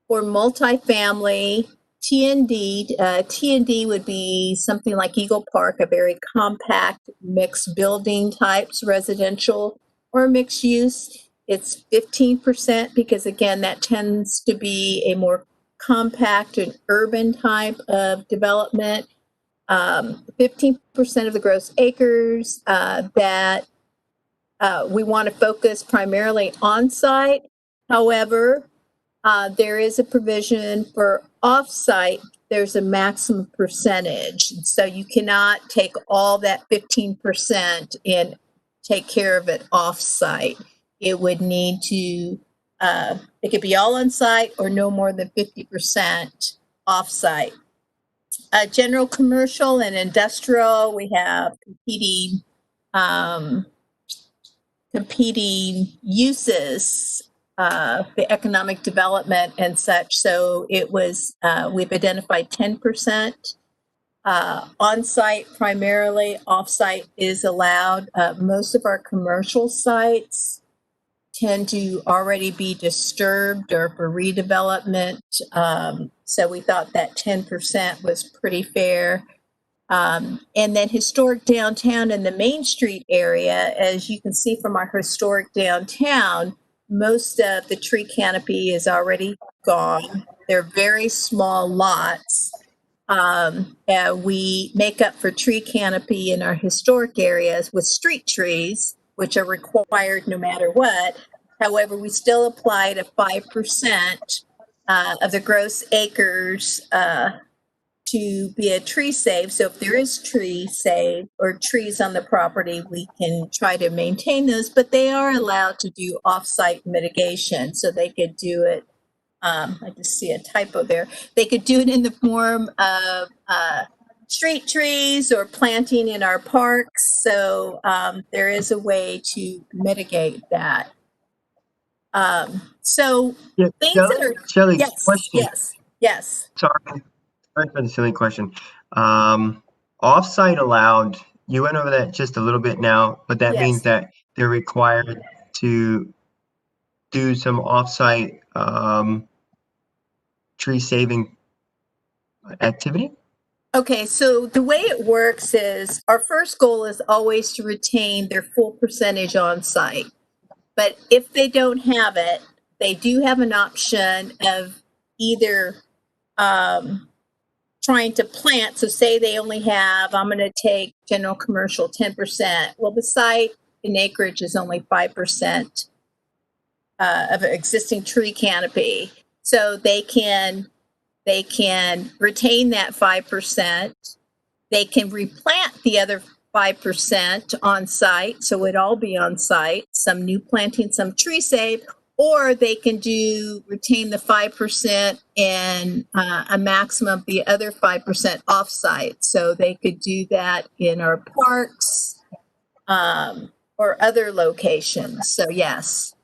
For multifamily, T&D would be something like Eagle Park, a very compact mixed building types, residential or mixed use. It's 15% because, again, that tends to be a more compact and urban type of development. 15% of the gross acres that we want to focus primarily on site. However, there is a provision for off-site. There's a maximum percentage. So you cannot take all that 15% and take care of it off-site. It would need to, it could be all on-site or no more than 50% off-site. General commercial and industrial, we have competing uses, the economic development and such. So it was, we've identified 10%. On-site primarily, off-site is allowed. Most of our commercial sites tend to already be disturbed or for redevelopment. So we thought that 10% was pretty fair. And then historic downtown in the Main Street area, as you can see from our historic downtown, most of the tree canopy is already gone. They're very small lots. We make up for tree canopy in our historic areas with street trees, which are required no matter what. However, we still apply to 5% of the gross acres to be a tree save. So if there is tree save or trees on the property, we can try to maintain those, but they are allowed to do off-site mitigation. So they could do it, I just see a typo there. They could do it in the form of street trees or planting in our parks. So there is a way to mitigate that. So Yeah, things Shelley, that are, Shelley, yes, question. yes. Sorry for the silly question. Off-site allowed, you went over that just a little bit now, but that Yes. means that they're required to do some off-site tree saving activity? Okay, so the way it works is our first goal is always to retain their full percentage on site. But if they don't have it, they do have an option of either trying to plant. So say they only have, I'm going to take general commercial 10%. Well, the site in acreage is only 5% of existing tree canopy. So they can retain that 5%. They can replant the other 5% on site. So it'd all be on site, some new planting, some tree save, or they can retain the 5% and a maximum of the other 5% off site. So they could do that in our parks or other locations. So yes.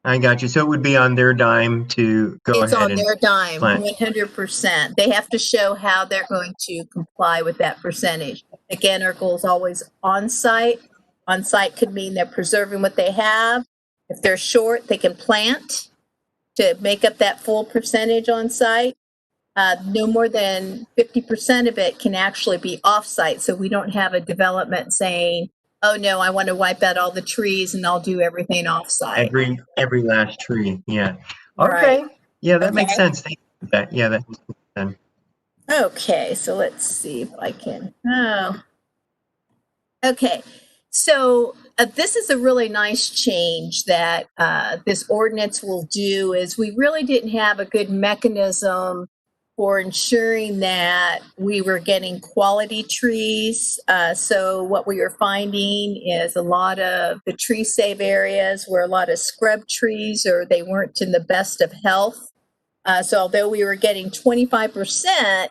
I got you. So it would be on their dime to go It's ahead on and their dime, plant. 100%. They have to show how they're going to comply with that percentage. Again, our goal is always on site. On site could mean they're preserving what they have. If they're short, they can plant to make up that full percentage on site. No more than 50% of it can actually be off site. So we don't have a development saying, oh no, I want to wipe out all the trees and I'll do everything off site. Every last tree. Yeah. Right. Okay. Yeah, that makes Okay. sense. Thank you for that. Yeah, that makes sense. Okay, so let's see if I can. Oh. Okay, so this is a really nice change that this ordinance will do is we really didn't have a good mechanism for ensuring that we were getting quality trees. So what we were finding is a lot of the tree save areas were a lot of scrub trees or they weren't in the best of health. So although we were getting 25%,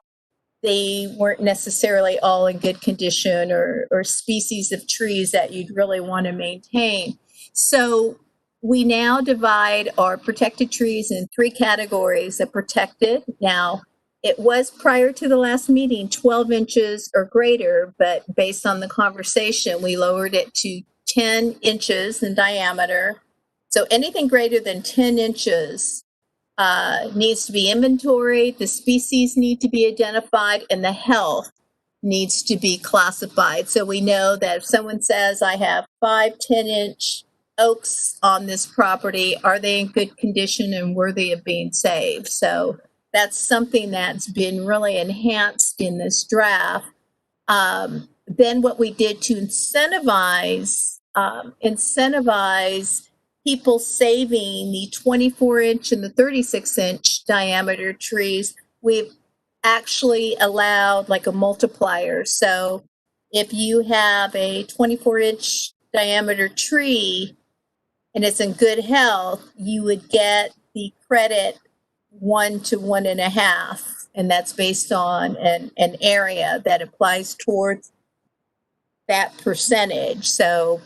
they weren't necessarily all in good condition or species of trees that you'd really want to maintain. So we now divide our protected trees in 3 categories of protected. Now, it was prior to the last meeting 12 inches or greater, but based on the conversation, we lowered it to 10 inches in diameter. So anything greater than 10 inches needs to be inventoried, the species need to be identified, and the health needs to be classified. So we know that if someone says, I have 5 10-inch oaks on this property, are they in good condition and worthy of being saved? So that's something that's been really enhanced in this draft. Then what we did to incentivize people saving the 24-inch and the 36-inch diameter trees, we've actually allowed like a multiplier. So if you have a 24-inch diameter tree and it's in good health, you would get the credit 1 to 1.5, and that's based on an area that applies towards that percentage. So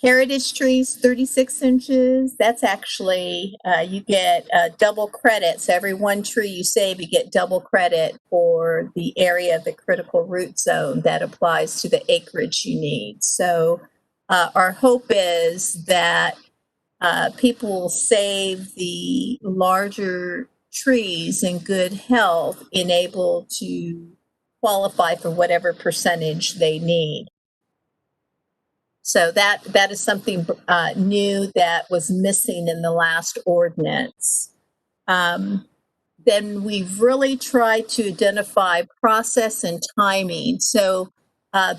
heritage trees, 36 inches, that's actually, you get double credit. So every one tree you save, you get double credit for the area of the critical root zone that applies to the acreage you need. So our hope is that people will save the larger trees in good health and able to qualify for whatever percentage they need. So that is something new that was missing in the last ordinance. Then we've really tried to identify process and timing. So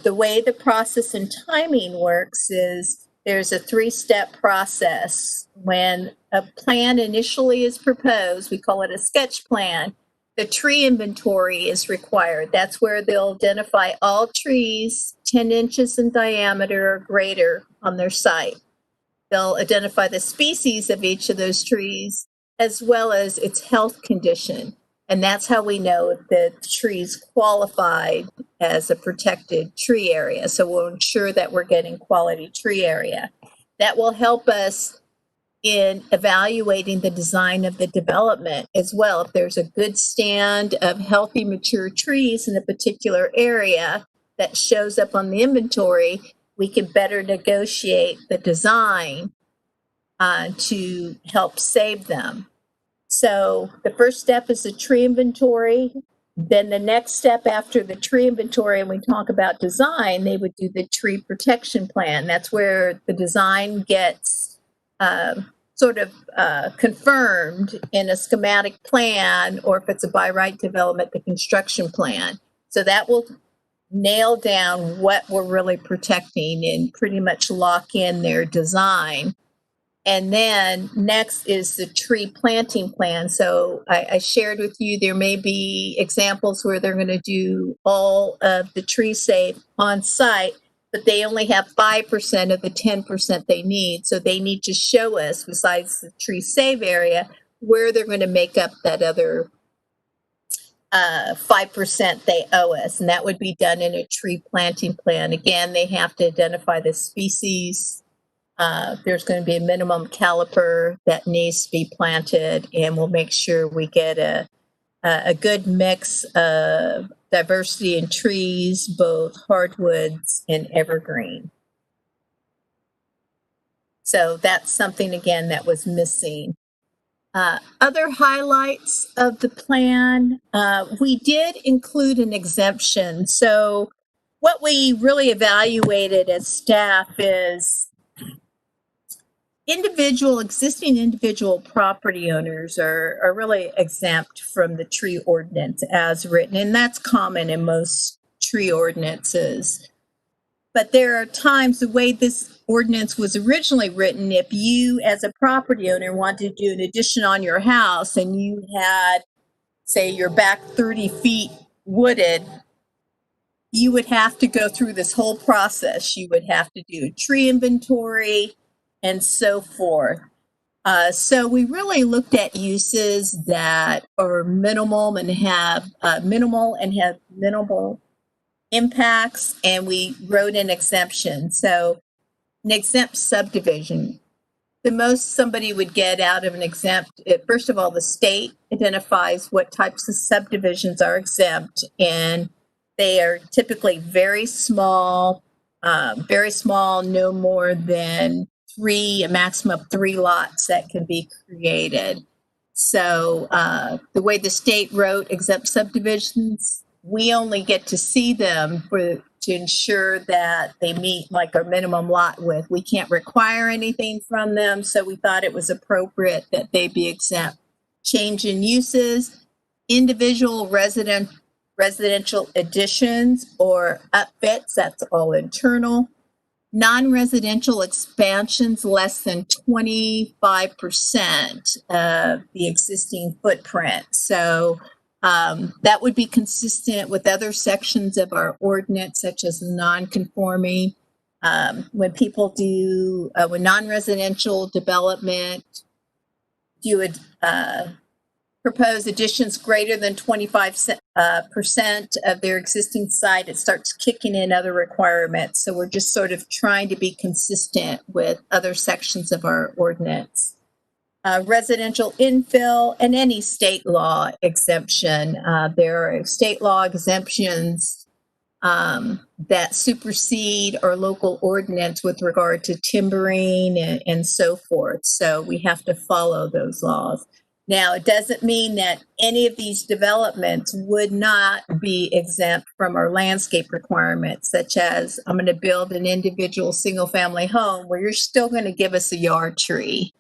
the way the process and timing works is there's a 3-step process. When a plan initially is proposed, we call it a sketch plan. The tree inventory is required. That's where they'll identify all trees 10 inches in diameter or greater on their site. They'll identify the species of each of those trees as well as its health condition. And that's how we know if the tree's qualified as a protected tree area. So we'll ensure that we're getting quality tree area. That will help us in evaluating the design of the development as well. If there's a good stand of healthy, mature trees in a particular area that shows up on the inventory, we can better negotiate the design to help save them. So the first step is the tree inventory. Then the next step after the tree inventory, and we talk about design, they would do the tree protection plan. That's where the design gets confirmed in a schematic plan, or if it's a by right development, the construction plan. So that will nail down what we're really protecting and pretty much lock in their design. And then next is the tree planting plan. So I shared with you, there may be examples where they're going to do all of the tree save on site, but they only have 5% of the 10% they need. So they need to show us, besides the tree save area, where they're going to make up that other 5% they owe us. And that would be done in a tree planting plan. Again, they have to identify the species. There's going to be a minimum caliper that needs to be planted, and we'll make sure we get a good mix of diversity in trees, both hardwoods and evergreen. So that's something, again, that was missing. Other highlights of the plan, we did include an exemption. So what we really evaluated as staff is existing individual property owners are really exempt from the tree ordinance as written, and that's common in most tree ordinances. But there are times, the way this ordinance was originally written, if you as a property owner wanted to do an addition on your house and you had, say, your back 30 feet wooded, you would have to go through this whole process. You would have to do a tree inventory and so forth. So we really looked at uses that are minimal and have minimal impacts, and we wrote an exemption. So an exempt subdivision, the most somebody would get out of an exempt, first of all, the state identifies what types of subdivisions are exempt, and they are typically very small, no more than a maximum of 3 lots that can be created. So the way the state wrote exempt subdivisions, we only get to see them to ensure that they meet like our minimum lot width. We can't require anything from them, so we thought it was appropriate that they be exempt. Change in uses, individual residential additions or upfits, that's all internal. non-residential expansions less than 25% of the existing footprint. So that would be consistent with other sections of our ordinance, such as non-conforming. When people do, when non-residential development, you would propose additions greater than 25% of their existing site, it starts kicking in other requirements. So we're just sort of trying to be consistent with other sections of our ordinance. Residential infill and any state law exemption. There are state law exemptions that supersede our local ordinance with regard to timbering and so forth. So we have to follow those laws. Now, it doesn't mean that any of these developments would not be exempt from our landscape requirements, such as I'm going to build an individual single-family home where you're still going to give us a yard tree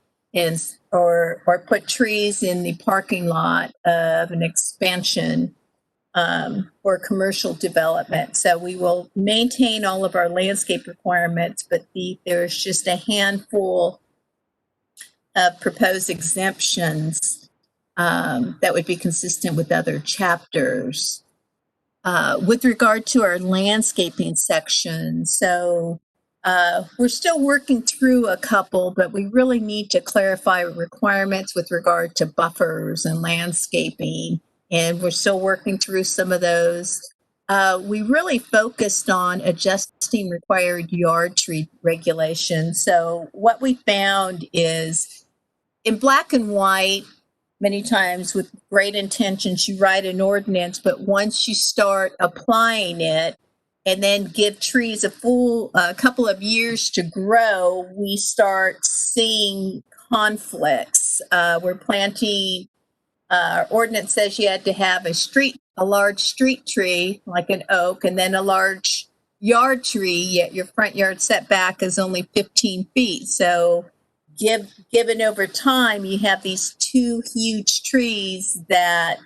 or put trees in the parking lot of an expansion or commercial development. So we will maintain all of our landscape requirements, but there's just a handful of proposed exemptions that would be consistent with other chapters. With regard to our landscaping section, so we're still working through a couple, but we really need to clarify requirements with regard to buffers and landscaping, and we're still working through some of those. We really focused on adjusting required yard tree regulations. So what we found is in black and white, many times with great intentions, you write an ordinance, but once you start applying it and then give trees a couple of years to grow, we start seeing conflicts. We're planting, our ordinance says you had to have a large street tree, like an oak, and then a large yard tree, yet your front yard setback is only 15 feet. So given over time, you have these two huge trees that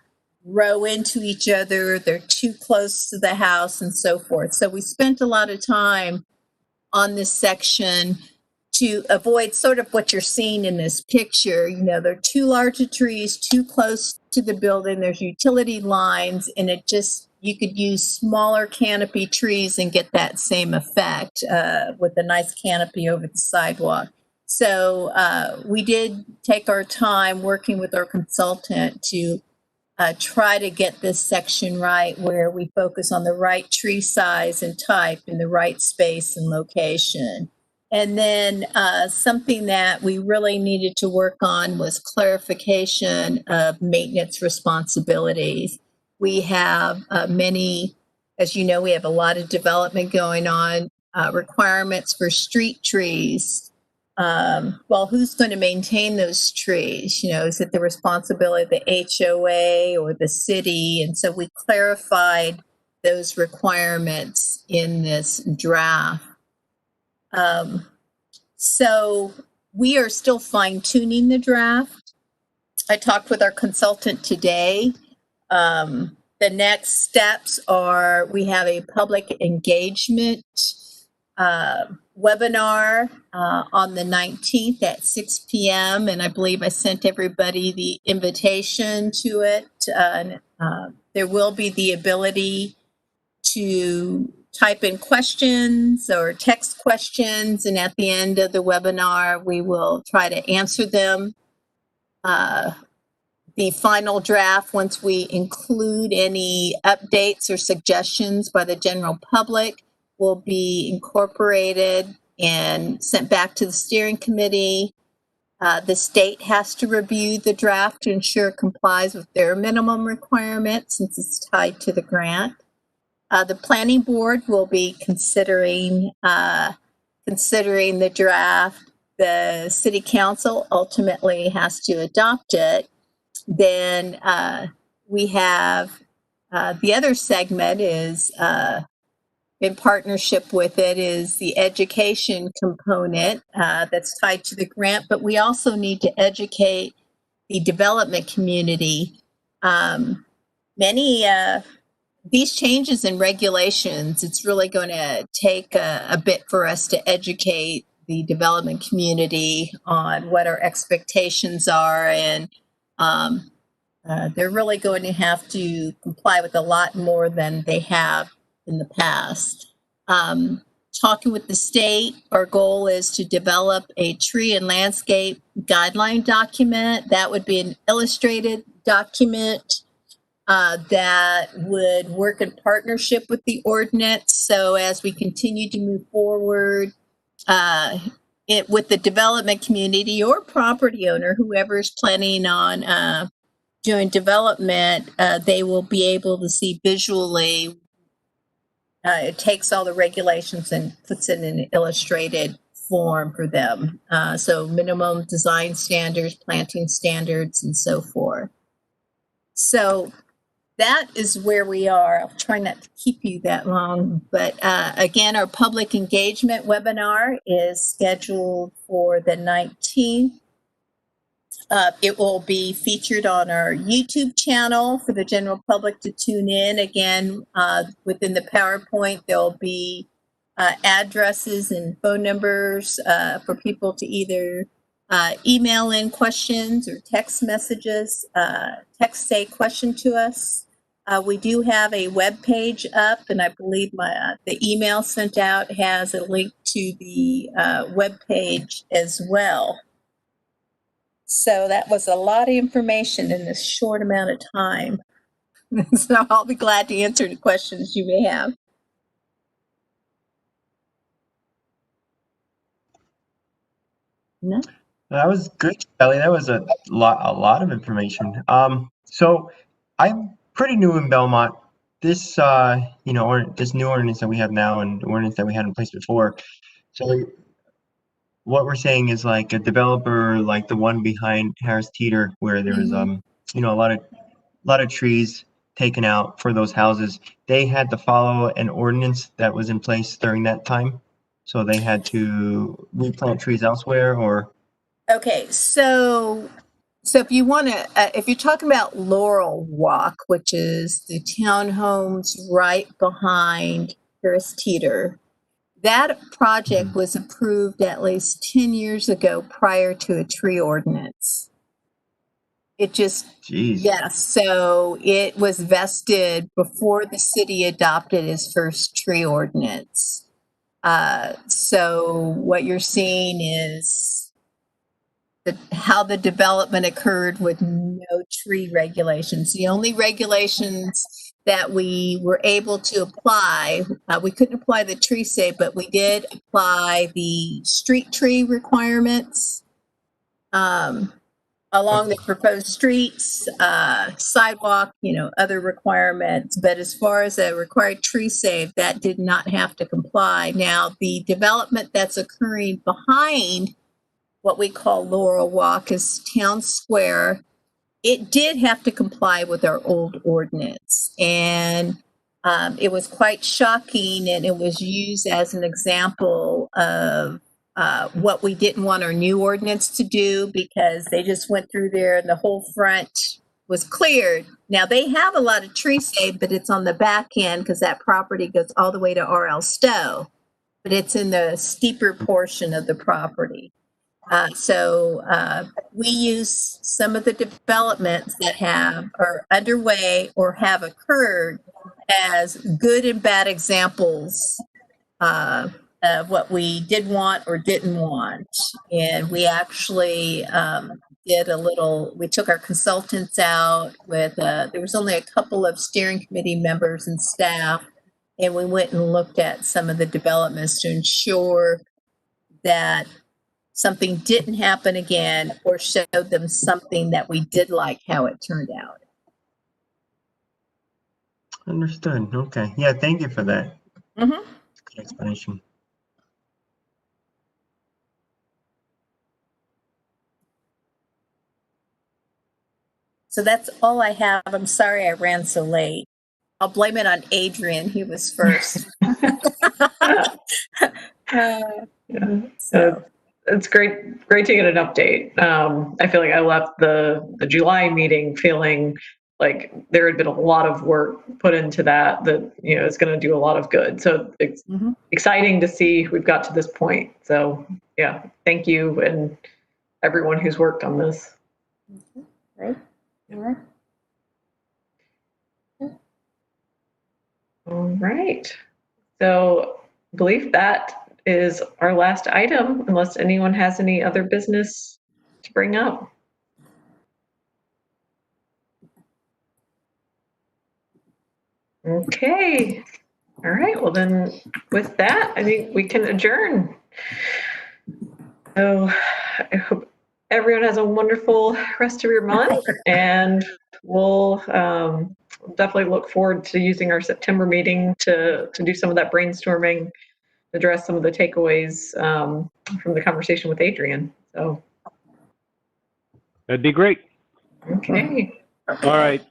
grow into each other. They're too close to the house and so forth. So we spent a lot of time on this section to avoid sort of what you're seeing in this picture. You know, they're too large of trees, too close to the building. There's utility lines, and you could use smaller canopy trees and get that same effect with a nice canopy over the sidewalk. So we did take our time working with our consultant to try to get this section right, where we focus on the right tree size and type in the right space and location. And then something that we really needed to work on was clarification of maintenance responsibilities. We have many, as you know, we have a lot of development going on, requirements for street trees. Well, who's going to maintain those trees? You know, is it the responsibility of the HOA or the city? And so we clarified those requirements in this draft. So we are still fine-tuning the draft. I talked with our consultant today. The next steps are we have a public engagement webinar on the 19th at 6 p.m. And I believe I sent everybody the invitation to it. There will be the ability to type in questions or text questions, and at the end of the webinar, we will try to answer them. The final draft, once we include any updates or suggestions by the general public, will be incorporated and sent back to the steering committee. The state has to review the draft to ensure it complies with their minimum requirements since it's tied to the grant. The planning board will be considering the draft. The city council ultimately has to adopt it. Then we have the other segment is in partnership with it is the education component that's tied to the grant, but we also need to educate the development community. Many these changes in regulations, it's really going to take a bit for us to educate the development community on what our expectations are, and they're really going to have to comply with a lot more than they have in the past. Talking with the state, our goal is to develop a tree and landscape guideline document. That would be an illustrated document that would work in partnership with the ordinance. So as we continue to move forward with the development community or property owner, whoever's planning on doing development, they will be able to see visually. It takes all the regulations and puts it in an illustrated form for them. So minimum design standards, planting standards, and so forth. So that is where we are. I'll try not to keep you that long, but again, our public engagement webinar is scheduled for the 19th. It will be featured on our YouTube channel for the general public to tune in. Again, within the PowerPoint, there'll be addresses and phone numbers for people to either email in questions or text messages, text a question to us. We do have a web page up, and I believe the email sent out has a link to the web page as well. So that was a lot of information in this short amount of time. So I'll be glad to answer the questions you may have. No? That was good, Kelly. That was a lot of information. So I'm pretty new in Belmont. This this new ordinance that we have now and the ordinance that we had in place before. So what we're saying is like a developer like the one behind Harris Teeter, where there was a lot of trees taken out for those houses. They had to follow an ordinance that was in place during that time. So they had to replant trees elsewhere, or okay, so if you want to, if you're talking about Laurel Walk, which is the townhomes right behind Harris Teeter, that project was approved at least 10 years ago prior to a tree ordinance. It just, yes, so it was vested before the city adopted its first tree ordinance. So what you're seeing is how the development occurred with no tree regulations. The only regulations that we were able to apply, we couldn't apply the tree save, but we did apply the street tree requirements along the proposed streets, sidewalk, other requirements. But as far as a required tree save, that did not have to comply. Now, the development that's occurring behind what we call Laurel Walk is Town Square. It did have to comply with our old ordinance, and it was quite shocking, and it was used as an example of what we didn't want our new ordinance to do, because they just went through there and the whole front was cleared. Now, they have a lot of tree save, but it's on the back end because that property goes all the way to R.L. Stowe, but it's in the steeper portion of the property. So we use some of the developments that are underway or have occurred as good and bad examples of what we did want or didn't want. And we actually we took our consultants out with, there was only a couple of steering committee members and staff, and we went and looked at some of the developments to ensure that something didn't happen again, or showed them something that we did like how it turned out. Understood. Okay. Yeah, thank you for that. Good explanation. So that's all I have. I'm sorry I ran so late. I'll blame it on Adrian. He was first. So. It's great to get an update. I feel like I left the July meeting feeling like there had been a lot of work put into that you know, is going to do a lot of good. So it's exciting to see we've got to this point. So yeah, thank you and everyone who's worked on this. Right. All right. All right. So I believe that is our last item, unless anyone has any other business to bring up. Okay. All right. Well, then with that, I think we can adjourn. So I hope everyone has a wonderful rest of your month, and we'll definitely look forward to using our September meeting to do some of that brainstorming, address some of the takeaways from the conversation with Adrian. So That'd be great. okay. All right.